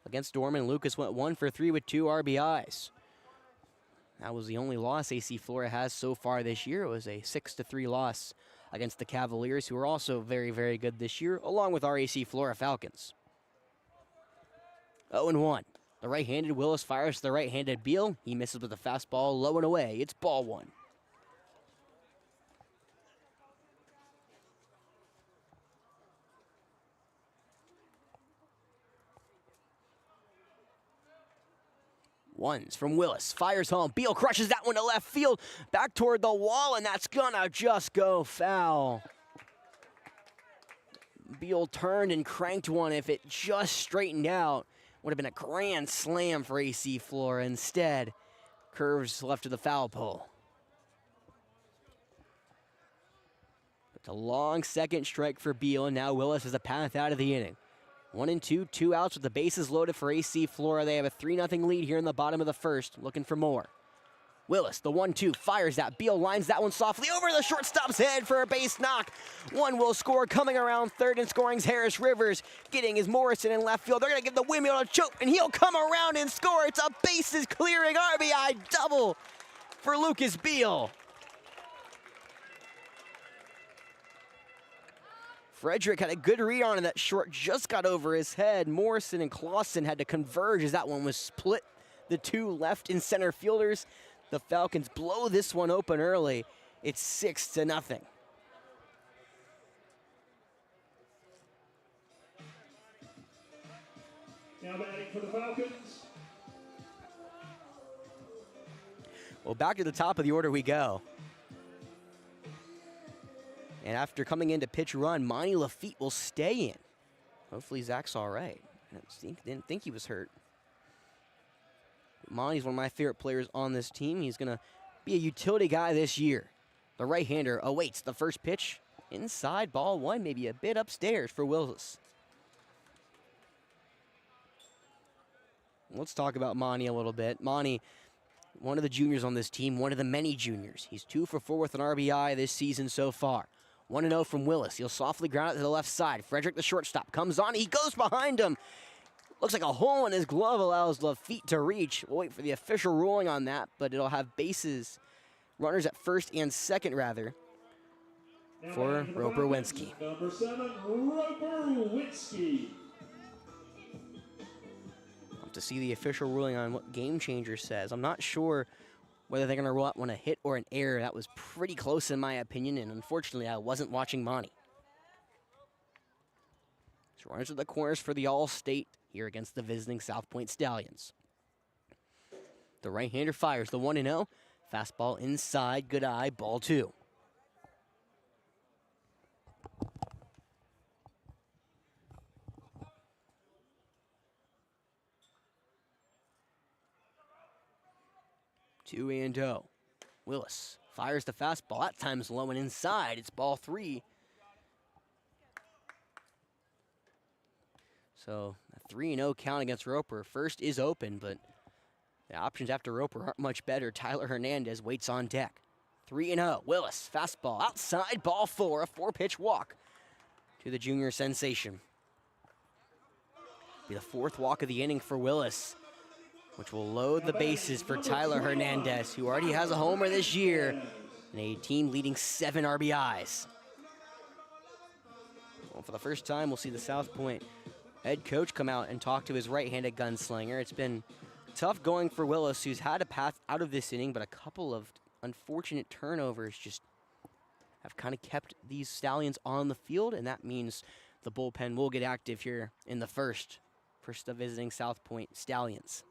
Against Dorman, Lucas went 1 for 3 with 2 RBIs. That was the only loss AC Flora has so far this year. It was a 6-3 loss against the Cavaliers, who are also very, very good this year, along with our AC Flora Falcons. 0-1. The right-handed Willis fires to the right-handed Beal. He misses with a fastball, low and away. It's ball 1. Ones from Willis, fires home. Beal crushes that one to left field, back toward the wall, and that's gonna just go foul. Beal turned and cranked one. If it just straightened out, would have been a grand slam for AC Flora. Instead, curves left to the foul pole. It's a long second strike for Beal, and now Willis has a path out of the inning. 1-2, 2 outs with the bases loaded for AC Flora. They have a 3-0 lead here in the bottom of the first, looking for more. Willis, the 1-2, fires that. Beal lines that one softly over the shortstop's head for a base knock. One will score. Coming around third and scoring's Harris Rivers. Getting is Morrison in left field. They're going to give the windmill to Choate, and he'll come around and score. It's a bases clearing RBI double for Lucas Beal. Frederick had a good read on it. That short just got over his head. Morrison and Clausen had to converge as that one was split. The 2 left and center fielders. The Falcons blow this one open early. It's 6-0. Now batting for the Falcons. Well, back to the top of the order we go. And after coming in to pitch run, Monty Lafitte will stay in. Hopefully Zach's all right. Didn't think he was hurt. Monty's one of my favorite players on this team. He's going to be a utility guy this year. The right-hander awaits the first pitch. Inside, ball one, maybe a bit upstairs for Willis. Let's talk about Monty a little bit. Monty, one of the juniors on this team, one of the many juniors. He's 2 for 4 with an RBI this season so far. 1-0 from Willis. He'll softly ground it to the left side. Frederick, the shortstop, comes on. He goes behind him. Looks like a hole in his glove allows left feet to reach. We'll wait for the official ruling on that, but it'll have bases, runners at first and second, rather, for Roper Winsky. Number 7, Roper Winsky. To see the official ruling on what Game Changer says. I'm not sure whether they're going to roll out one a hit or an error. That was pretty close in my opinion, and unfortunately I wasn't watching Monty. So runners at the corners for the All-State here against the visiting South Pointe Stallions. The right-hander fires the 1-0. Fastball inside, good eye, ball 2. Two and oh. Willis fires the fastball. That time's low and inside. It's ball 3. So a 3-0 count against Roper. First is open, but the options after Roper aren't much better. Tyler Hernandez waits on deck. 3-0. Willis, fastball outside, ball 4. A 4-pitch walk to the junior sensation. Be the 4th walk of the inning for Willis, which will load the bases for Tyler Hernandez, who already has a homer this year and a team-leading 7 RBIs. Well, for the first time, we'll see the South Pointe head coach come out and talk to his right-handed gunslinger. It's been tough going for Willis, who's had a path out of this inning, but a couple of unfortunate turnovers just have kind of kept these Stallions on the field, and that means the bullpen will get active here in the first for the visiting South Pointe Stallions.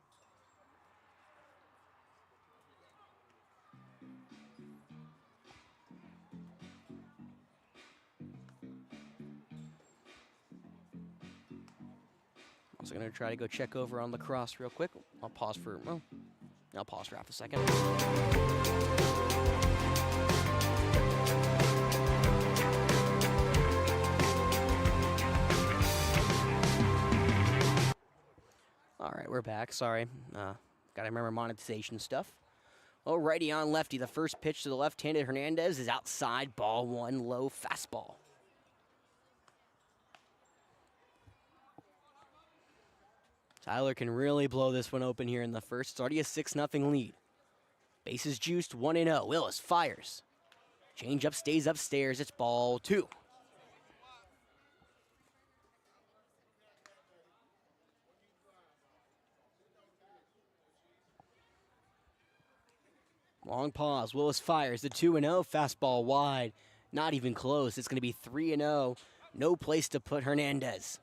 Also going to try to go check over on lacrosse real quick. I'll pause for half a second. All right, we're back. Sorry. Got to remember monetization stuff. Oh, righty on lefty. The first pitch to the left-handed Hernandez is outside, ball 1, low fastball. Tyler can really blow this one open here in the first. It's already a 6-0 lead. Bases juiced, 1-0. Willis fires. Change-up stays upstairs. It's ball 2. Long pause. Willis fires the 2-0. Fastball wide. Not even close. It's going to be 3-0. No place to put Hernandez.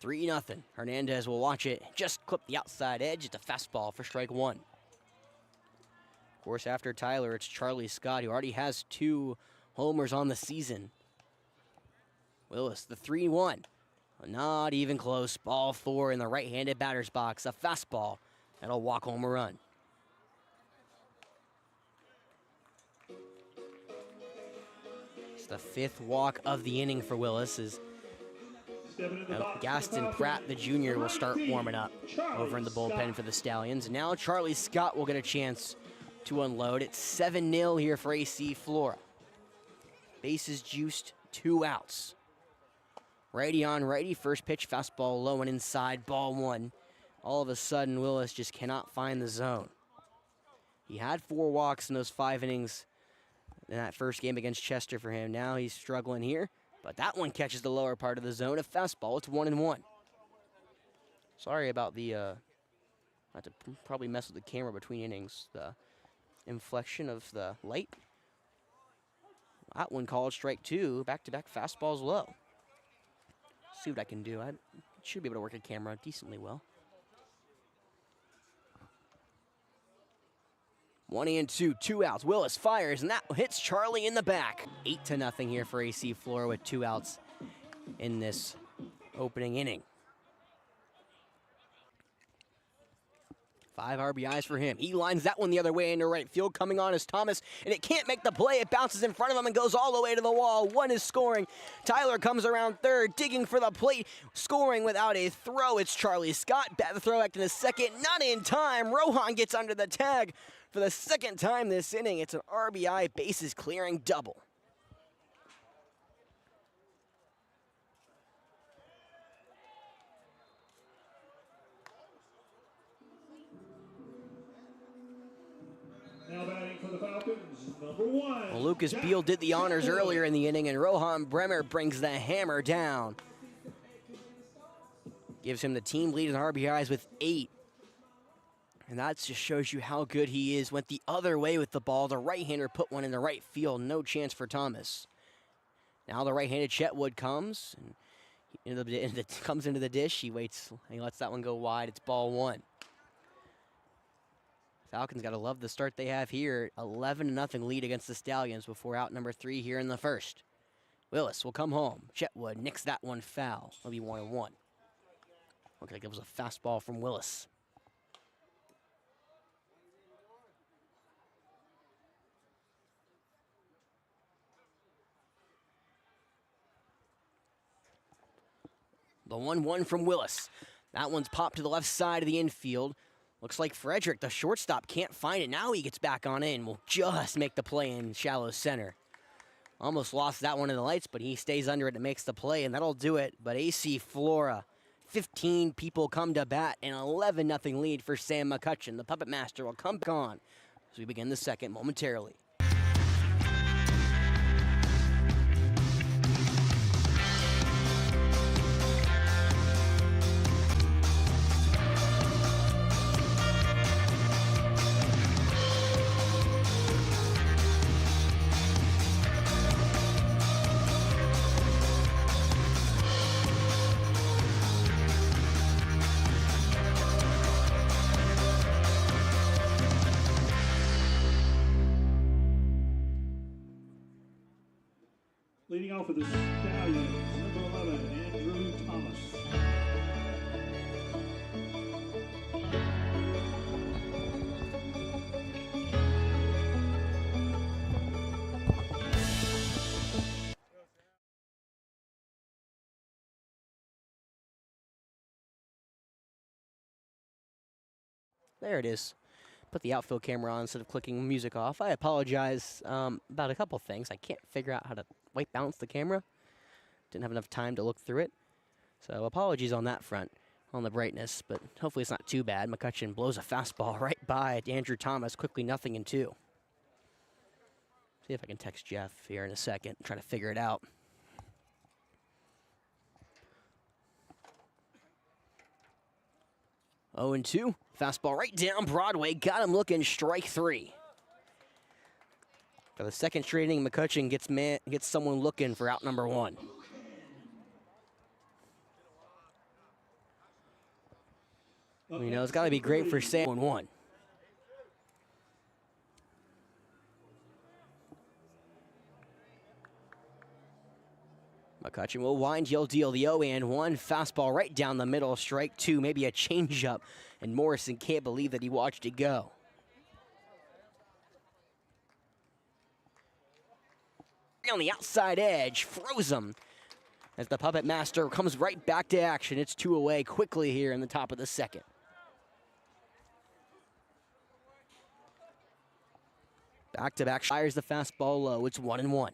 3-0. Hernandez will watch it. Just clip the outside edge. It's a fastball for strike 1. Of course, after Tyler, it's Charlie Scott, who already has 2 homers on the season. Willis, the 3-1. Not even close. Ball 4 in the right-handed batter's box. A fastball. That'll walk home a run. It's the 5th walk of the inning for Willis. Gaston Pratt, the junior, will start warming up over in the bullpen for the Stallions. Now Charlie Scott will get a chance to unload. It's 7-0 here for AC Flora. Bases juiced, 2 outs. Righty on righty, first pitch, fastball low and inside, ball 1. All of a sudden, Willis just cannot find the zone. He had 4 walks in those 5 innings in that first game against Chester for him. Now he's struggling here. But that one catches the lower part of the zone. A fastball. It's 1-1. Sorry about the, I have to probably mess with the camera between innings. The inflection of the light. That one called strike 2. Back-to-back fastballs low. See what I can do. I should be able to work a camera decently well. 1-2, 2 outs. Willis fires, and that hits Charlie in the back. 8-0 here for AC Flora with 2 outs in this opening inning. 5 RBIs for him. He lines that one the other way into right field. Coming on is Thomas, and it can't make the play. It bounces in front of him and goes all the way to the wall. One is scoring. Tyler comes around third, digging for the plate, scoring without a throw. It's Charlie Scott. Bat the throw back to the second. Not in time. Rohan gets under the tag for the second time this inning. It's an RBI bases clearing double. Now batting for the Falcons, number 1. Well, Lucas Beal did the honors earlier in the inning, and Rohan Bremer brings the hammer down. Gives him the team lead in RBIs with 8. And that just shows you how good he is. Went the other way with the ball. The right-hander put one in the right field. No chance for Thomas. Now the right-handed Chetwood comes. And comes into the dish. He waits. He lets that one go wide. It's ball 1. Falcons got to love the start they have here. 11-0 lead against the Stallions before out number 3 here in the first. Willis will come home. Chetwood nicks that one foul. It'll be 1-1. Looks like it was a fastball from Willis. The 1-1 from Willis. That one's popped to the left side of the infield. Looks like Frederick, the shortstop, can't find it. Now he gets back on in. Will just make the play in shallow center. Almost lost that one in the lights, but he stays under it and makes the play, and that'll do it. But AC Flora, 15 people come to bat, an 11-0 lead for Sam McCutcheon. The Puppet Master will come on as we begin the second momentarily. Leading off with the Stallions, number 11, Andrew Thomas. There it is. Put the outfield camera on instead of clicking music off. I apologize about a couple things. I can't figure out how to white balance the camera. Didn't have enough time to look through it. So apologies on that front, on the brightness, but hopefully it's not too bad. McCutcheon blows a fastball right by Andrew Thomas, quickly 0-2. See if I can text Jeff here in a second, try to figure it out. Oh, 2. Fastball right down Broadway. Got him looking, strike 3. For the second straight inning, McCutcheon gets someone looking for out number 1. You know, it's got to be great for Sam. 1-1. McCutcheon will wind, he'll deal the 0-1. Fastball right down the middle, strike 2, maybe a changeup. And Morrison can't believe that he watched it go. On the outside edge, froze him. As the Puppet Master comes right back to action. It's 2 away quickly here in the top of the second. Back-to-back fires the fastball low. It's 1-1.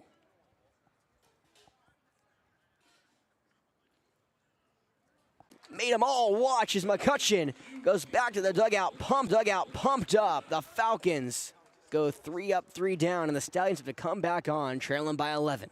Made them all watch as McCutcheon goes back to the dugout, pumped up. The Falcons go 3 up, 3 down, and the Stallions have to come back on, trailing by 11.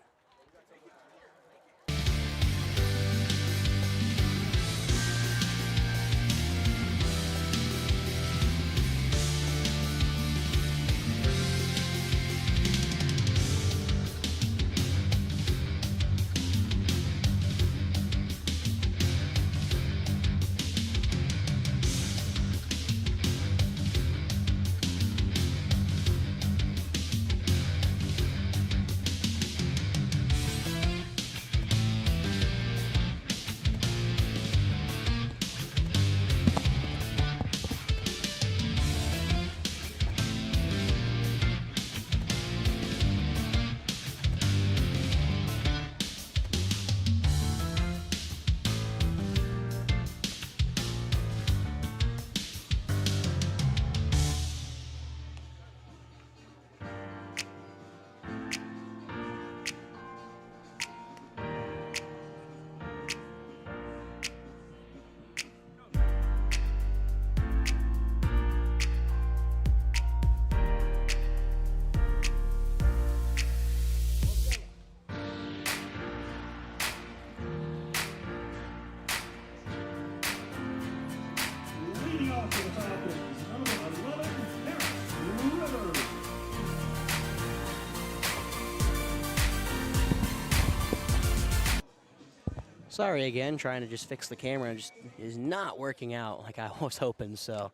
Sorry again, trying to just fix the camera and just is not working out like I was hoping, so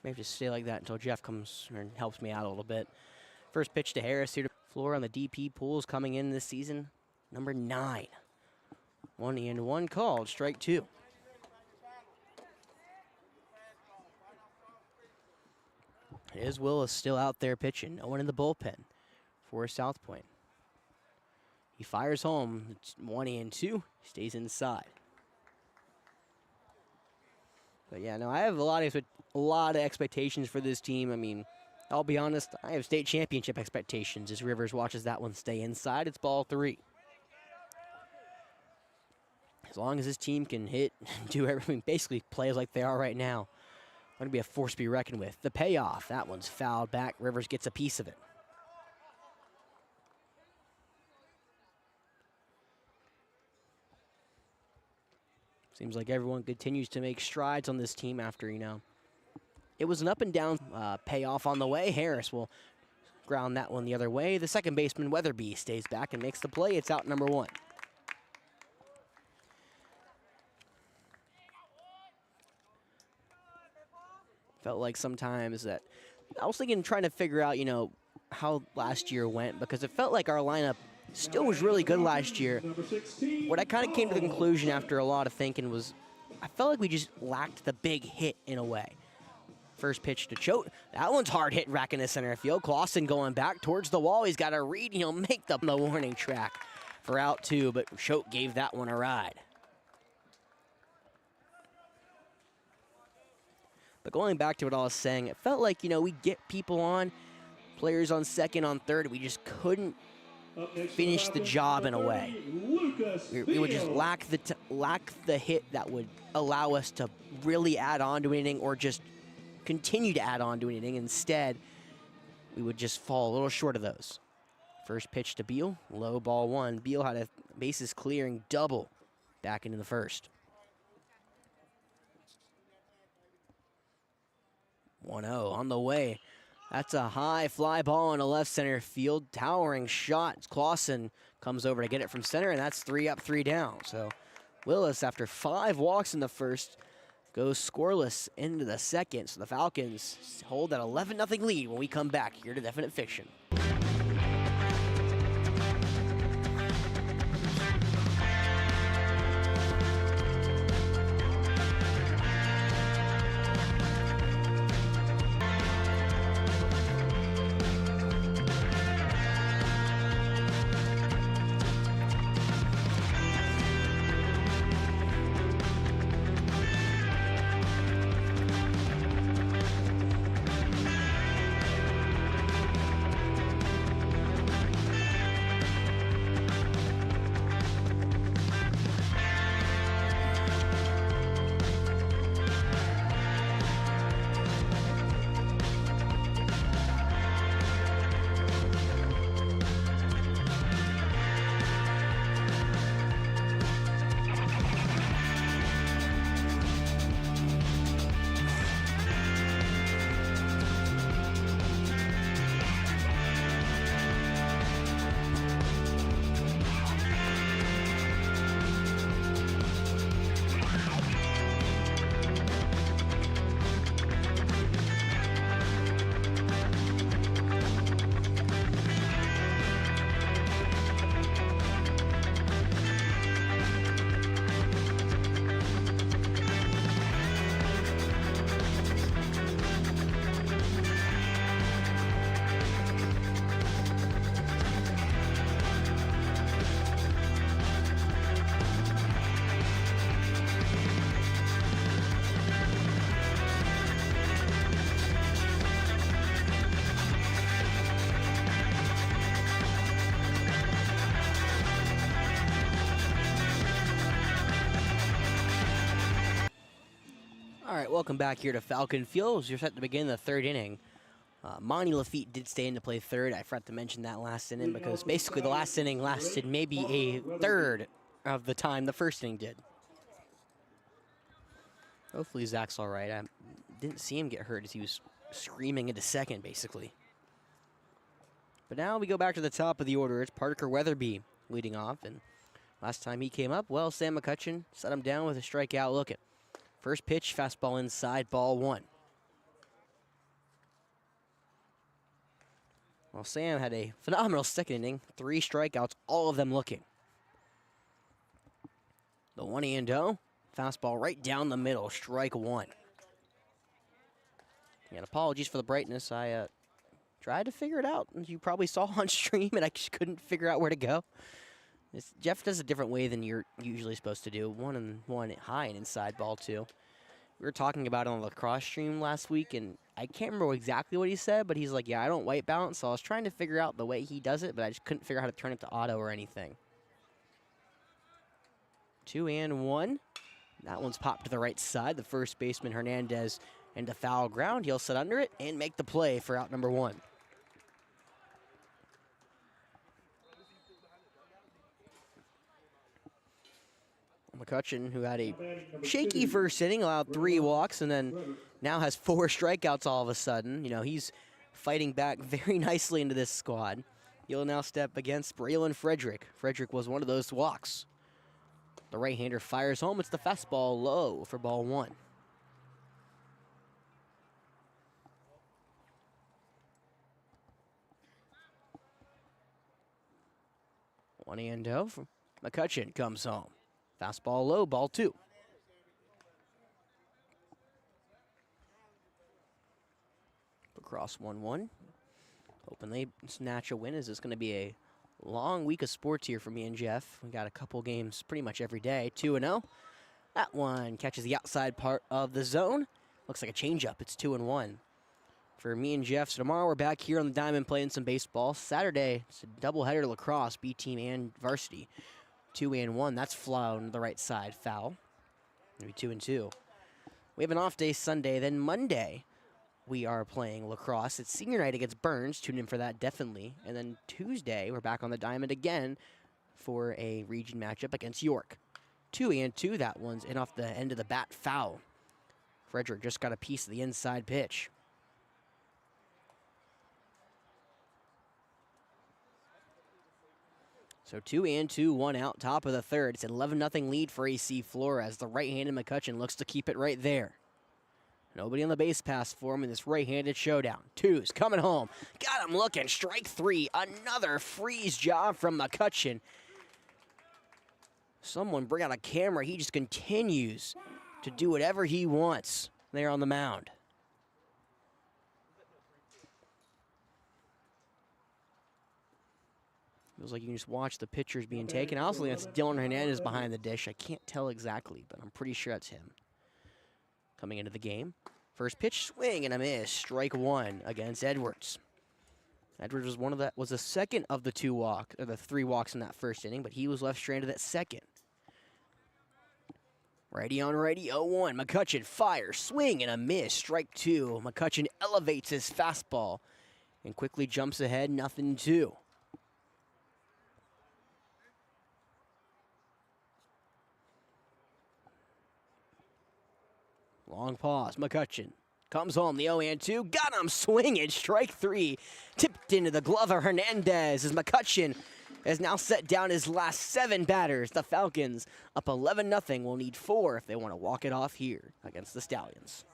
maybe just stay like that until Jeff comes and helps me out a little bit. First pitch to Harris here to Flora on the DP pools coming in this season, number 9. 1-1 called, strike 2. Is Willis still out there pitching? No one in the bullpen for South Pointe. He fires home. It's 1-2. Stays inside. But yeah, no, I have a lot of expectations for this team. I mean, I'll be honest, I have state championship expectations as Rivers watches that one stay inside. It's ball 3. As long as this team can hit, do everything, basically plays like they are right now, going to be a force to be reckoned with. The payoff, that one's fouled back. Rivers gets a piece of it. Seems like everyone continues to make strides on this team after, it was an up and down payoff on the way. Harris will ground that one the other way. The second baseman, Weatherby, stays back and makes the play. It's out number 1. Felt like sometimes that I was thinking, trying to figure out, how last year went, because it felt like our lineup still was really good last year. What I kind of came to the conclusion after a lot of thinking was I felt like we just lacked the big hit in a way. First pitch to Choate. That one's hard hit, racking the center field. Clausen going back towards the wall. He's got a read. He'll make the warning track for out 2, but Choate gave that one a ride. But going back to what I was saying, it felt like, we get people on, players on second, on third. We just couldn't finish the job in a way. We would just lack the hit that would allow us to really add on to anything or just continue to add on to anything. Instead, we would just fall a little short of those. First pitch to Beal, low ball 1. Beal had a bases clearing double back into the first. 1-0 on the way. That's a high fly ball in a left center field. Towering shot. Clausen comes over to get it from center, and that's 3 up, 3 down. So Willis, after 5 walks in the first, goes scoreless into the second. So the Falcons hold that 11-0 lead when we come back here to Definite Fiction. All right, welcome back here to Falcon Field. You're set to begin the 3rd inning. Monty Lafitte did stay in to play 3rd. I forgot to mention that last inning because basically the last inning lasted maybe a third of the time the first inning did. Hopefully Zach's all right. I didn't see him get hurt as he was screaming into second, basically. But now we go back to the top of the order. It's Parker Weatherby leading off, and Last time he came up, well, Sam McCutcheon set him down with a strikeout looking. First pitch, fastball inside, ball 1. Well, Sam had a phenomenal second inning, 3 strikeouts, all of them looking. The 1-0, fastball right down the middle, strike 1. And apologies for the brightness. I tried to figure it out. You probably saw on stream, and I just couldn't figure out where to go. Jeff does a different way than you're usually supposed to do. 1-1 high and inside, ball 2. We were talking about it on the lacrosse stream last week, and I can't remember exactly what he said, but he's like, yeah, I don't white balance, so I was trying to figure out the way he does it, but I just couldn't figure out how to turn it to auto or anything. 2-1. That one's popped to the right side. The first baseman, Hernandez, into foul ground. He'll sit under it and make the play for out number 1. McCutcheon, who had a shaky first inning, allowed 3 walks, and then now has 4 strikeouts all of a sudden. You know, he's fighting back very nicely into this squad. He'll now step against Braylon Frederick. Frederick was one of those walks. The right-hander fires home. It's the fastball low for ball 1. One and oh from McCutcheon comes home. Fastball low, ball 2. Across 1-1. Hoping they snatch a win, as it's going to be a long week of sports here for me and Jeff. We got a couple games pretty much every day. 2-0. That one catches the outside part of the zone. Looks like a changeup. It's 2-1 for me and Jeff. So tomorrow we're back here on the diamond playing some baseball. Saturday, it's a doubleheader lacrosse, B team and varsity. 2-1. That's flown to the right side. Foul. Maybe 2-2. We have an off day Sunday. Then Monday, we are playing lacrosse. It's senior night against Burns. Tune in for that, definitely. And then Tuesday, we're back on the diamond again for a region matchup against York. 2-2. That one's in off the end of the bat. Foul. Frederick just got a piece of the inside pitch. So 2-2, 1 out, top of the third. It's an 11-0 lead for AC Flora as the right-handed McCutcheon looks to keep it right there. Nobody on the base pass for him in this right-handed showdown. 2's coming home. Got him looking. Strike 3. Another freeze job from McCutcheon. Someone bring out a camera. He just continues to do whatever he wants there on the mound. Feels like you can just watch the pictures being taken. I also think that's Dylan Hernandez behind the dish. I can't tell exactly, but I'm pretty sure that's him. Coming into the game. First pitch, swing and a miss. Strike 1 against Edwards. Edwards was the second of the 3 walks in that first inning, but he was left stranded at second. Righty on righty, 0-1. McCutcheon fires, swing and a miss. Strike 2. McCutcheon elevates his fastball and quickly jumps ahead, 0-2. Long pause. McCutcheon comes home. The 0-2. Got him swinging. Strike 3. Tipped into the glove of Hernandez as McCutcheon has now set down his last 7 batters. The Falcons up 11-0. Will need 4 if they want to walk it off here against the Stallions.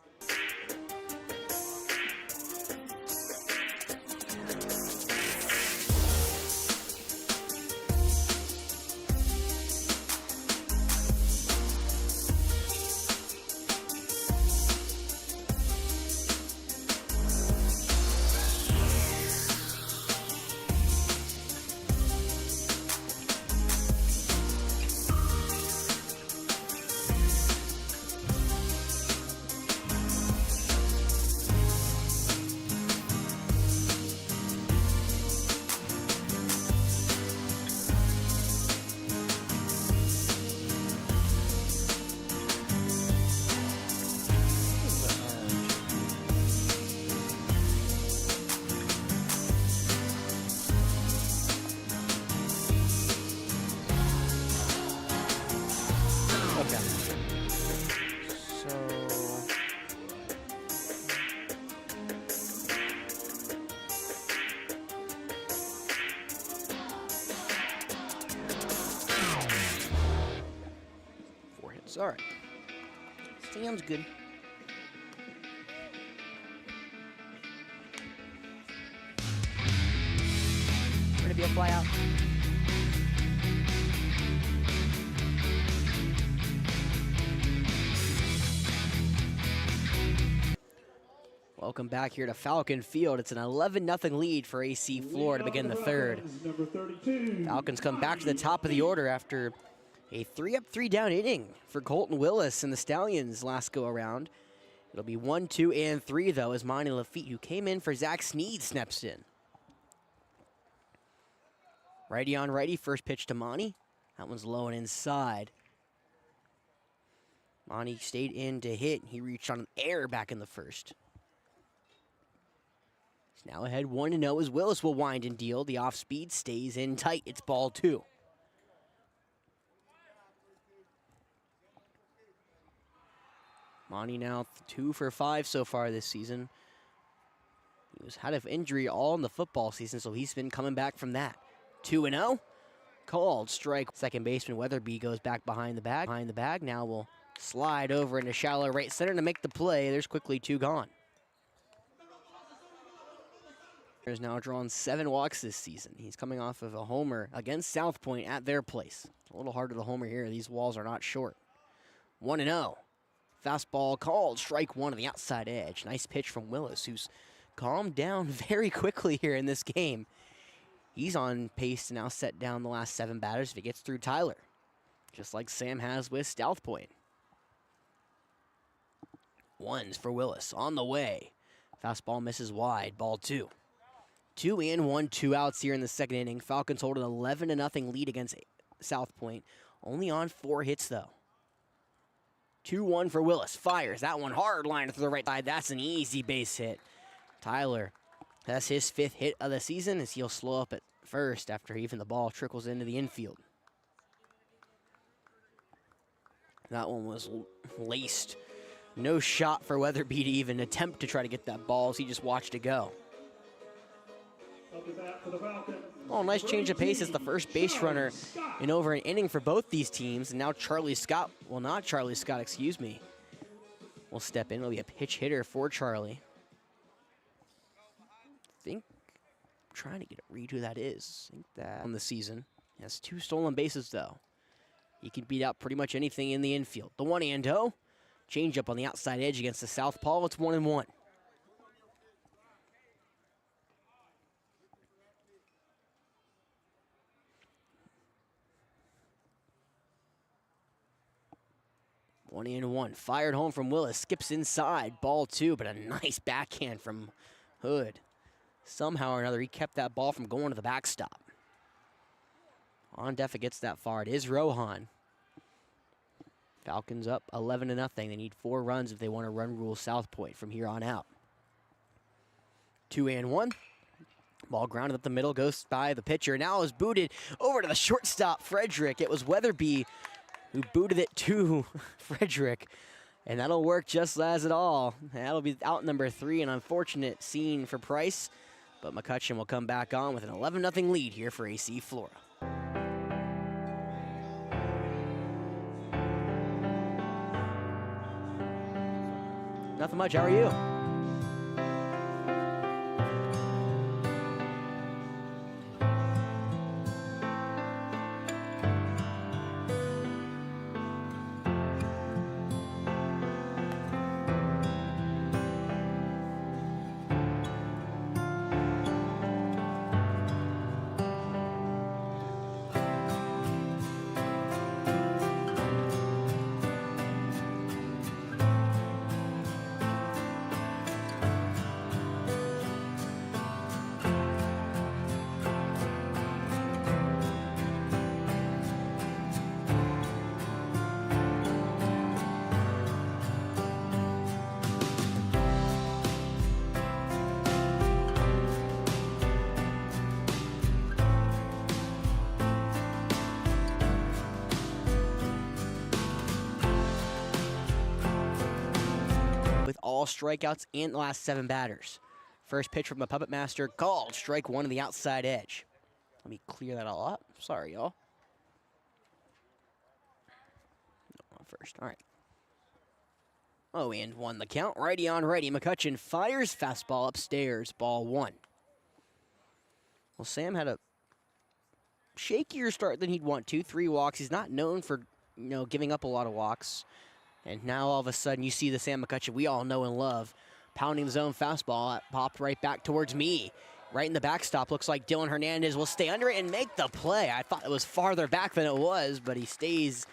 All right. Sounds good. Going to be a fly out. Welcome back here to Falcon Field. It's an 11-0 lead for AC Flora to begin the third. Falcons come back to the top of the order after a 3-up, 3-down inning for Colton Willis and the Stallions last go around. It'll be 1, 2, and 3 though, as Monty Lafitte, who came in for Zach Sneed, snaps in. Righty on righty, first pitch to Monty. That one's low and inside. Monty stayed in to hit. He reached on an error back in the first. He's now ahead 1-0 as Willis will wind and deal. The off speed stays in tight. It's ball 2. Monty now 2 for 5 so far this season. He was out of injury all in the football season, so he's been coming back from that. 2-0. Called strike. Second baseman Weatherby goes back behind the bag. Now will slide over into shallow right center to make the play. There's quickly 2 gone. Has now drawn 7 walks this season. He's coming off of a homer against South Pointe at their place. A little harder to homer here. These walls are not short. 1-0. Fastball called. Strike 1 on the outside edge. Nice pitch from Willis, who's calmed down very quickly here in this game. He's on pace to now set down the last 7 batters if he gets through Tyler, just like Sam has with South Pointe. Ones for Willis on the way. Fastball misses wide. Ball 2. 2-1, 2 outs here in the second inning. Falcons hold an 11-0 lead against South Pointe. Only on 4 hits, though. 2-1 for Willis. Fires that one hard line to the right side. That's an easy base hit. Tyler, that's his 5th hit of the season as he'll slow up at first after even the ball trickles into the infield. That one was laced. No shot for Weatherby to even attempt to try to get that ball as he just watched it go. Oh, nice change of pace as the first base runner in over an inning for both these teams. And now Charlie Scott, well, not Charlie Scott, excuse me, will step in. It'll be a pitch hitter for Charlie. I'm trying to get a read who that is. I think that on the season. He has 2 stolen bases, though. He can beat out pretty much anything in the infield. The 1-0. Change up on the outside edge against the southpaw. It's 1-1. One and one. Fired home from Willis. Skips inside. Ball 2, but a nice backhand from Hood. Somehow or another, he kept that ball from going to the backstop. On deck, it gets that far. It is Rohan. Falcons up 11-0. They need 4 runs if they want to run rule South Pointe from here on out. 2-1. Ball grounded up the middle, goes by the pitcher. Now is booted over to the shortstop, Frederick. It was Weatherby who booted it to Frederick. And that'll work just as it all. That'll be out number 3, an unfortunate scene for Price. But McCutcheon will come back on with an 11-0 lead here for AC Flora. Nothing much, how are you? All strikeouts in the last 7 batters. First pitch from a puppet master called. Strike 1 on the outside edge. Let me clear that all up. Sorry, y'all. first. All right. Oh, and won the count. Righty on righty. McCutcheon fires fastball upstairs. Ball 1. Well, Sam had a shakier start than he'd want to. 3 walks. He's not known for, giving up a lot of walks. And now all of a sudden you see the Sam McCutcheon we all know and love pounding the zone fastball. That popped right back towards me. Right in the backstop. Looks like Dylan Hernandez will stay under it and make the play. I thought it was farther back than it was, but he stays.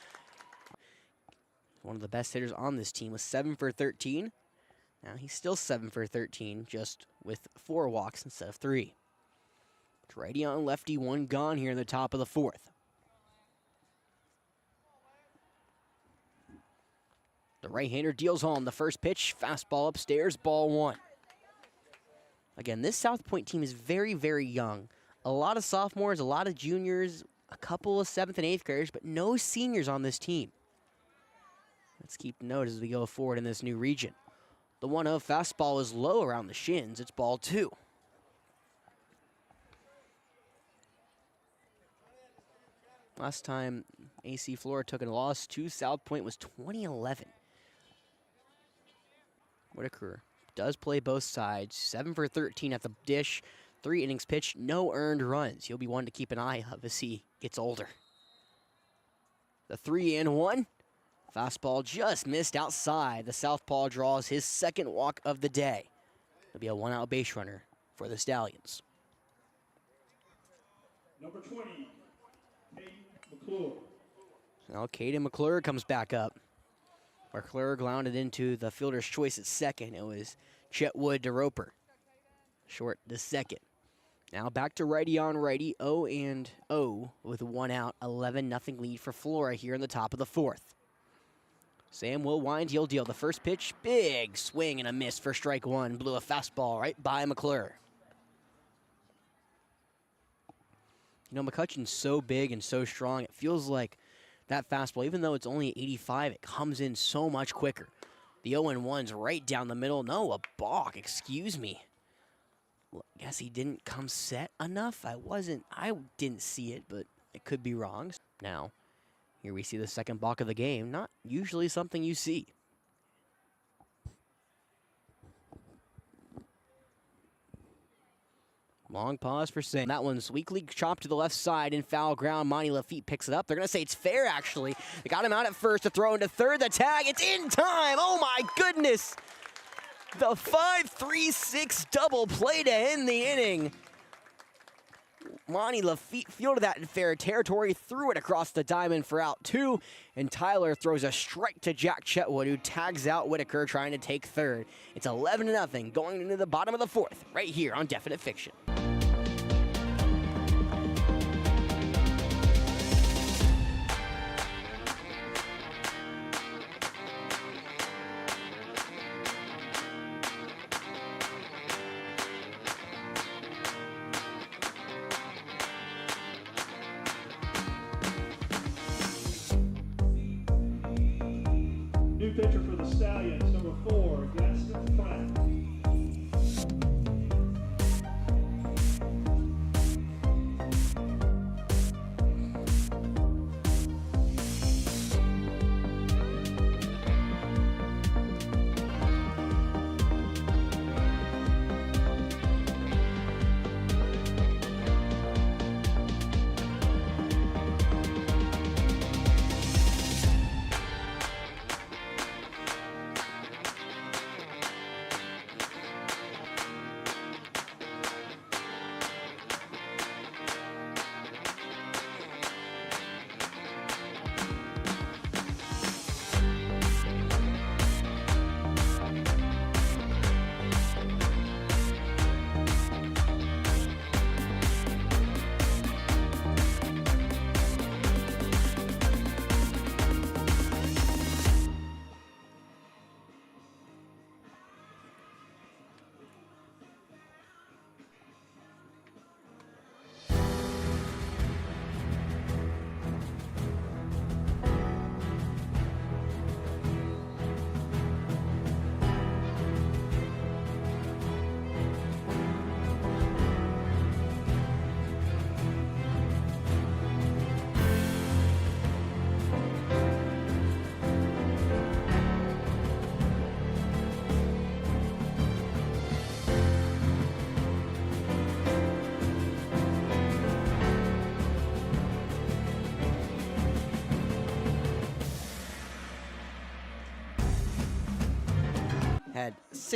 One of the best hitters on this team was 7 for 13. Now he's still 7 for 13, just with 4 walks instead of 3. It's righty on lefty, 1 gone here in the top of the 4th. The right-hander deals home the first pitch, fastball upstairs, ball 1. Again, this South Pointe team is very, very young. A lot of sophomores, a lot of juniors, a couple of 7th and 8th graders, but no seniors on this team. Let's keep note as we go forward in this new region. The 1-0 fastball is low around the shins. It's ball 2. Last time AC Flora took a loss to South Pointe was 2011. Whitaker does play both sides. 7 for 13 at the dish. 3 innings pitched, no earned runs. He'll be one to keep an eye of as he gets older. The 3-1. Fastball just missed outside. The southpaw draws his 2nd walk of the day. It'll be a 1-out base runner for the Stallions. Number 20, Kate McClure. Now Caden McClure comes back up. McClure grounded into the fielder's choice at 2nd. It was Chetwood to Roper. Short to 2nd. Now back to righty on righty. 0-0 with 1 out. 11-0 lead for Flora here in the top of the 4th. Sam will wind, he'll deal the first pitch. Big swing and a miss for strike 1. Blew a fastball right by McClure. McCutcheon's so big and so strong, it feels like that fastball, even though it's only 85, it comes in so much quicker. The 0-1's right down the middle. No, a balk, excuse me. Well, I guess he didn't come set enough. I didn't see it, but it could be wrong. Now, here we see the 2nd balk of the game. Not usually something you see. Long pause for Sam. That one's weakly chopped to the left side in foul ground. Monty Lafitte picks it up. They're going to say it's fair, actually. They got him out at first to throw into 3rd. The tag, it's in time. Oh, my goodness. The 5-3-6 double play to end the inning. Monty Lafitte fielded that in fair territory, threw it across the diamond for out 2, and Tyler throws a strike to Jack Chetwood, who tags out Whitaker trying to take 3rd. It's 11-0 going into the bottom of the 4th, right here on Definite Fiction. New pitcher for the Stallions, number 4, Gaston Pratt.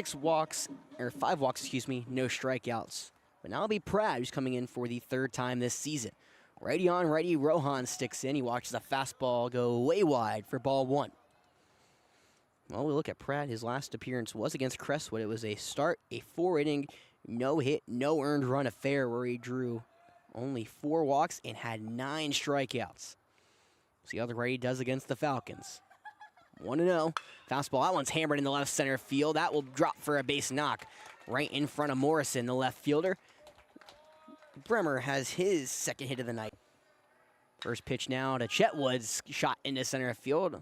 5 walks, excuse me, no strikeouts. But now it'll be Pratt who's coming in for the 3rd time this season. Righty on righty, Rohan sticks in. He watches a fastball go way wide for ball 1. Well, we look at Pratt. His last appearance was against Crestwood. It was a 4-inning, no hit, no earned run affair where he drew only 4 walks and had 9 strikeouts. See how the righty does against the Falcons. 1-0. Fastball, that one's hammered in the left center field. That will drop for a base knock right in front of Morrison, the left fielder. Bremer has his 2nd hit of the night. First pitch now to Chetwood's shot into center field.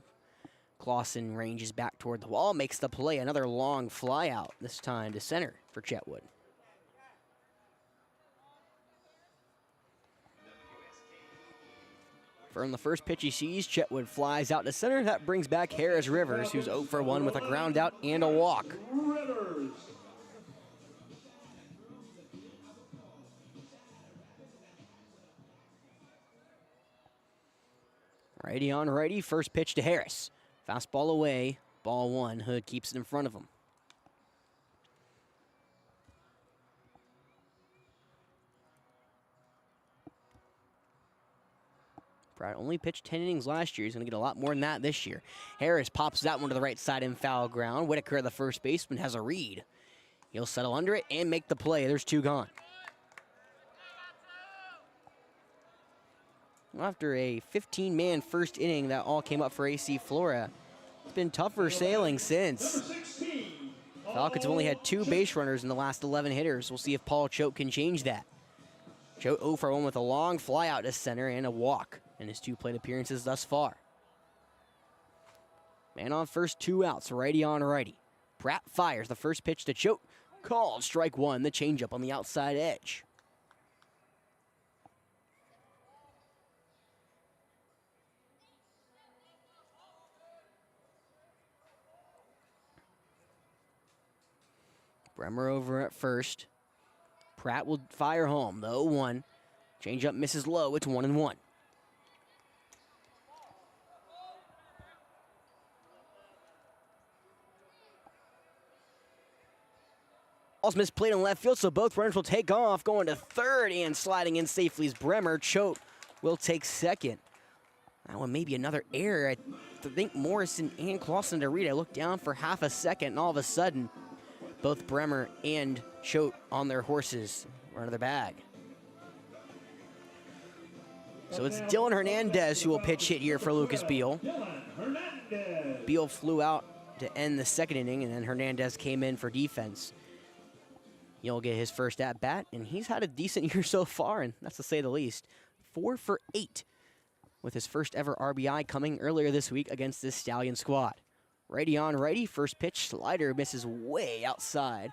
Clausen ranges back toward the wall, makes the play. Another long fly out, this time to center for Chetwood. From the first pitch he sees, Chetwood flies out to center. That brings back Harris Rivers, who's 0 for 1 with a ground out and a walk. Rivers. Righty on righty, first pitch to Harris. Fastball away, ball 1. Hood keeps it in front of him. Pratt only pitched 10 innings last year. He's going to get a lot more than that this year. Harris pops that one to the right side in foul ground. Whitaker, the first baseman, has a read. He'll settle under it and make the play. There's 2 gone. After a 15-man first inning that all came up for AC Flora, it's been tougher sailing since. Falcons have only had 2 base runners in the last 11 hitters. We'll see if Paul Choate can change that. Choate 0 for 1 with a long fly out to center and a walk in his 2 plate appearances thus far. Man on first, 2 outs, righty on righty. Pratt fires the first pitch to Choate. Called strike 1, the changeup on the outside edge. Bremer over at first. Pratt will fire home, the 0-1. Changeup misses low, it's 1-1. Ball's misplayed in left field, so both runners will take off. Going to third and sliding in safely is Bremer. Choate will take second. That one may be another error. I think Morrison and Clausen to read. I looked down for half a second, and all of a sudden, both Bremer and Choate on their horses run to their bag. So it's Dylan Hernandez who will pitch hit here for Lucas Beal. Beal flew out to end the 2nd inning, and then Hernandez came in for defense. He'll get his first at-bat, and he's had a decent year so far, and that's to say the least. 4 for 8 with his first ever RBI coming earlier this week against this Stallion squad. Righty on righty, first pitch, slider misses way outside.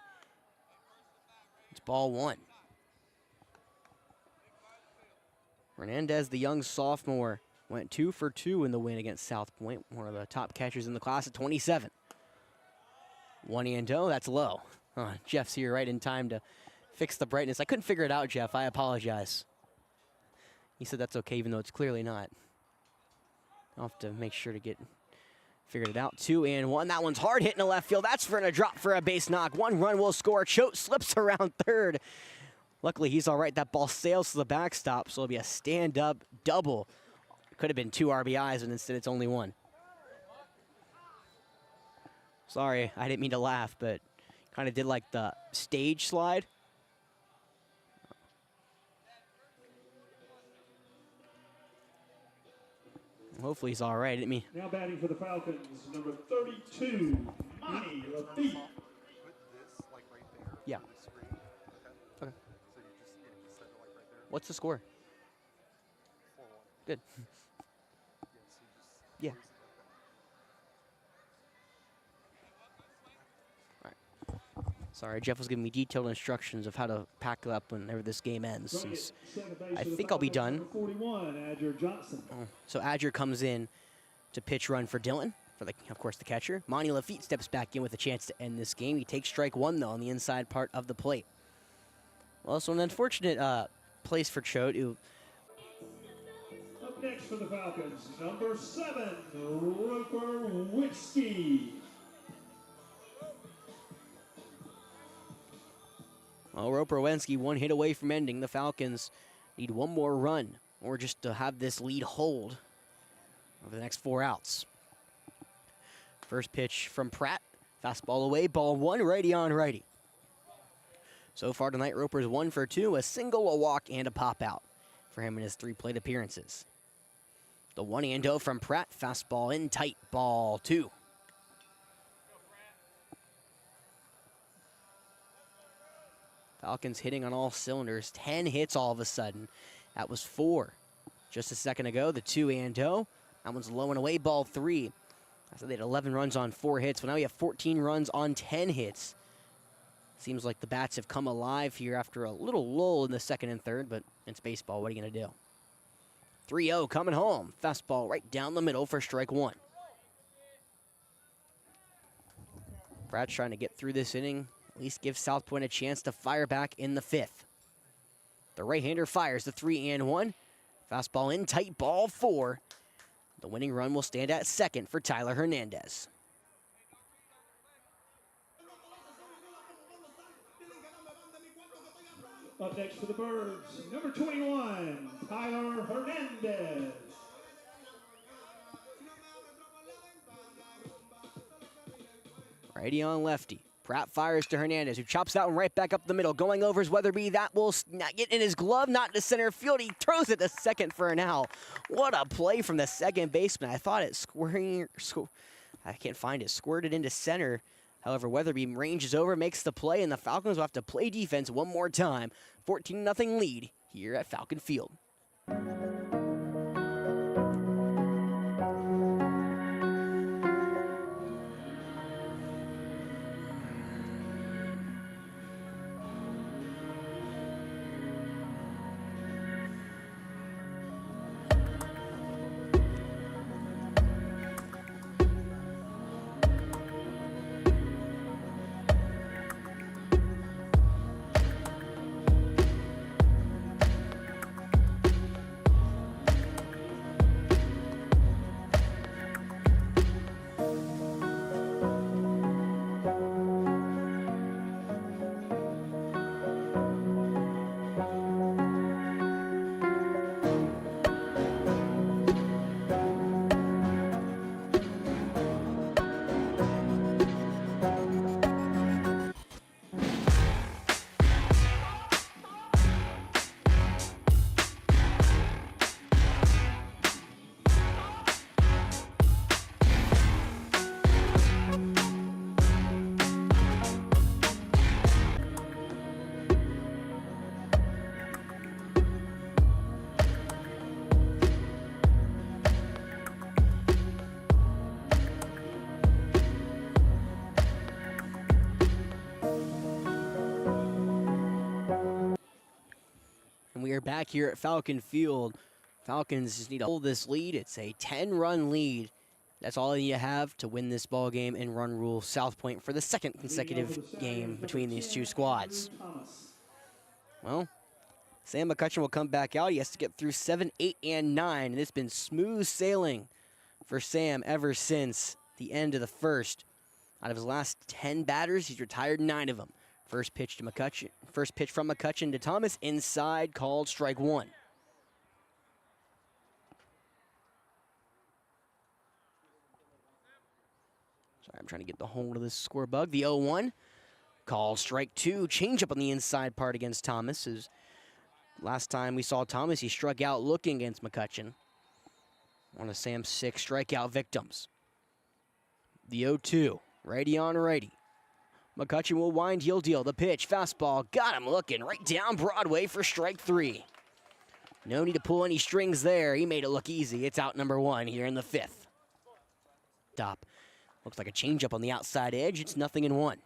It's ball 1. Hernandez, the young sophomore, went 2 for 2 in the win against South Pointe, one of the top catchers in the class at 27. 1-0, that's low. Jeff's here right in time to fix the brightness. I couldn't figure it out, Jeff. I apologize. He said that's okay, even though it's clearly not. I'll have to make sure to get figured it out. 2-1. That one's hard hit in the left field. That's for a drop for a base knock. 1 run will score. Choate slips around third. Luckily, he's all right. That ball sails to the backstop, so it'll be a stand-up double. Could have been 2 RBIs, and instead it's only 1. Sorry, I didn't mean to laugh, but kind of did like the stage slide. Hopefully he's all right. I didn't mean. Now batting for the Falcons, number 32, Manny Lafitte. Put this like right there Yeah. on the screen. Okay. Okay. So you just set it like right there. What's the score? 4-1. Good. Yeah. So you just Yeah. close it like that. Sorry, Jeff was giving me detailed instructions of how to pack it up whenever this game ends. Since I think I'll be done. Number 41, Adger Johnson. So Adger comes in to pitch run for Dylan, for of course the catcher. Manny Lafitte steps back in with a chance to end this game. He takes strike 1 though on the inside part of the plate. Well, so an unfortunate place for Choate, who Up next for the Falcons, number 7, Roper Whiskey. Well, Roper-Wensky 1 hit away from ending. The Falcons need 1 more run or just to have this lead hold over the next 4 outs. First pitch from Pratt. Fastball away, ball 1, righty on righty. So far tonight, Roper's 1 for 2, a single, a walk, and a pop out for him in his 3 plate appearances. The 1-0 from Pratt, fastball in tight, ball 2. Falcons hitting on all cylinders, 10 hits all of a sudden. That was 4 just a second ago, the 2-0. That one's low and away, ball 3. I said they had 11 runs on 4 hits, but now we have 14 runs on 10 hits. Seems like the bats have come alive here after a little lull in the second and third, but it's baseball. What are you going to do? 3-0 coming home. Fastball right down the middle for strike 1. Brad's trying to get through this inning, at least give South Pointe a chance to fire back in the 5th. The right-hander fires the 3-1. Fastball in tight, ball 4. The winning run will stand at second for Tyler Hernandez. Up next for the Birds, number 21, Tyler Hernandez. Righty on lefty. Pratt fires to Hernandez, who chops that one right back up the middle. Going over is Weatherby. That will not get in his glove, not to center field. He throws it to second for an out. What a play from the second baseman. I thought it I can't find it. Squirted into center. However, Weatherby ranges over, makes the play, and the Falcons will have to play defense one more time. 14-0 lead here at Falcon Field. We are back here at Falcon Field. Falcons just need to hold this lead. It's a 10-run lead. That's all you have to win this ball game and run rule South Pointe for the second consecutive game between these two squads. Well, Sam McCutcheon will come back out. He has to get through 7, 8, and 9. And it's been smooth sailing for Sam ever since the end of the first. Out of his last 10 batters, he's retired 9 of them. First pitch from McCutcheon to Thomas, inside, called strike 1. Sorry, I'm trying to get the hold of this score bug. The 0-1, called strike 2. Changeup on the inside part against Thomas. As last time we saw Thomas, he struck out looking against McCutcheon. One of Sam's 6 strikeout victims. The 0-2, righty on righty. McCutcheon will wind, he'll deal the pitch. Fastball, got him looking right down Broadway for strike 3. No need to pull any strings there. He made it look easy. It's out number 1 here in the 5th. Top. Looks like a changeup on the outside edge. It's 0-1.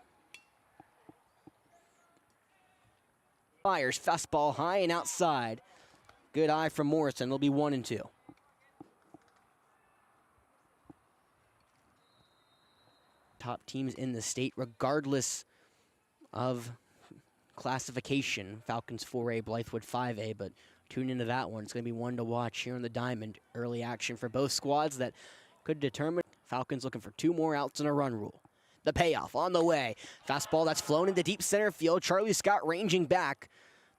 Fires, fastball high and outside. Good eye from Morrison. It'll be 1-2. Top teams in the state, regardless of classification. Falcons 4A, Blythewood 5A, but tune into that one. It's going to be one to watch here on the Diamond. Early action for both squads that could determine. Falcons looking for 2 more outs and a run rule. The payoff on the way. Fastball that's flown into deep center field. Charlie Scott ranging back.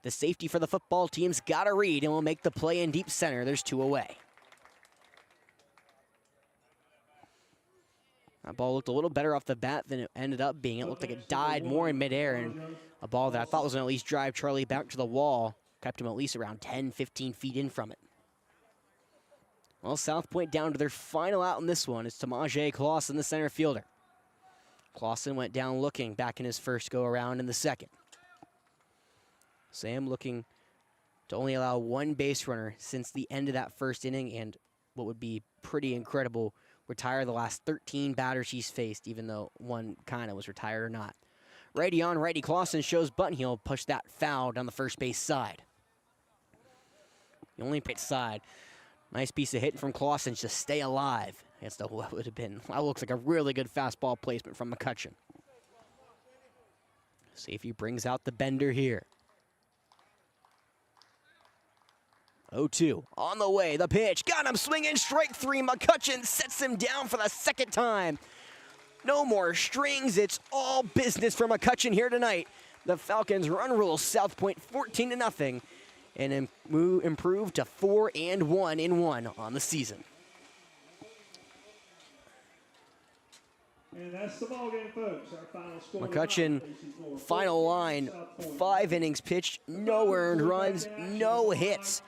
The safety for the football team's got a read and will make the play in deep center. There's 2 away. That ball looked a little better off the bat than it ended up being. It looked like it died more in midair, and a ball that I thought was going to at least drive Charlie back to the wall kept him at least around 10, 15 feet in from it. Well, South Pointe down to their final out in this one. It's Tamaje Clausen, the center fielder. Clausen went down looking back in his first go-around in the second. Sam looking to only allow 1 base runner since the end of that first inning, and what would be pretty incredible, retire the last 13 batters he's faced, even though one kind of was retired or not. Righty on righty, Clausen shows button. He'll push that foul down the first base side. The only pitch side. Nice piece of hitting from Clausen to stay alive. Against what would have been, that looks like a really good fastball placement from McCutcheon. See if he brings out the bender here. 0-2 on the way, the pitch, got him swinging, strike 3. McCutcheon sets him down for the second time. No more strings, it's all business for McCutcheon here tonight. The Falcons run rule South Pointe 14-0 and improve to 4-1 on the season. And that's the ball game, folks. Our final score McCutcheon, final line, 5 innings pitched, no earned runs, no hits.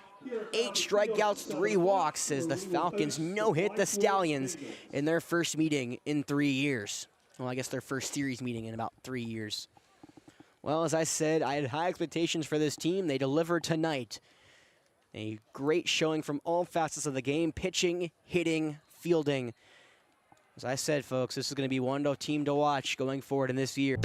8 strikeouts, 3 walks as the Falcons no-hit the Stallions in their first meeting in 3 years. Well, I guess their first series meeting in about 3 years. Well, as I said, I had high expectations for this team. They delivered tonight. A great showing from all facets of the game, pitching, hitting, fielding. As I said, folks, this is going to be one team to watch going forward in this year.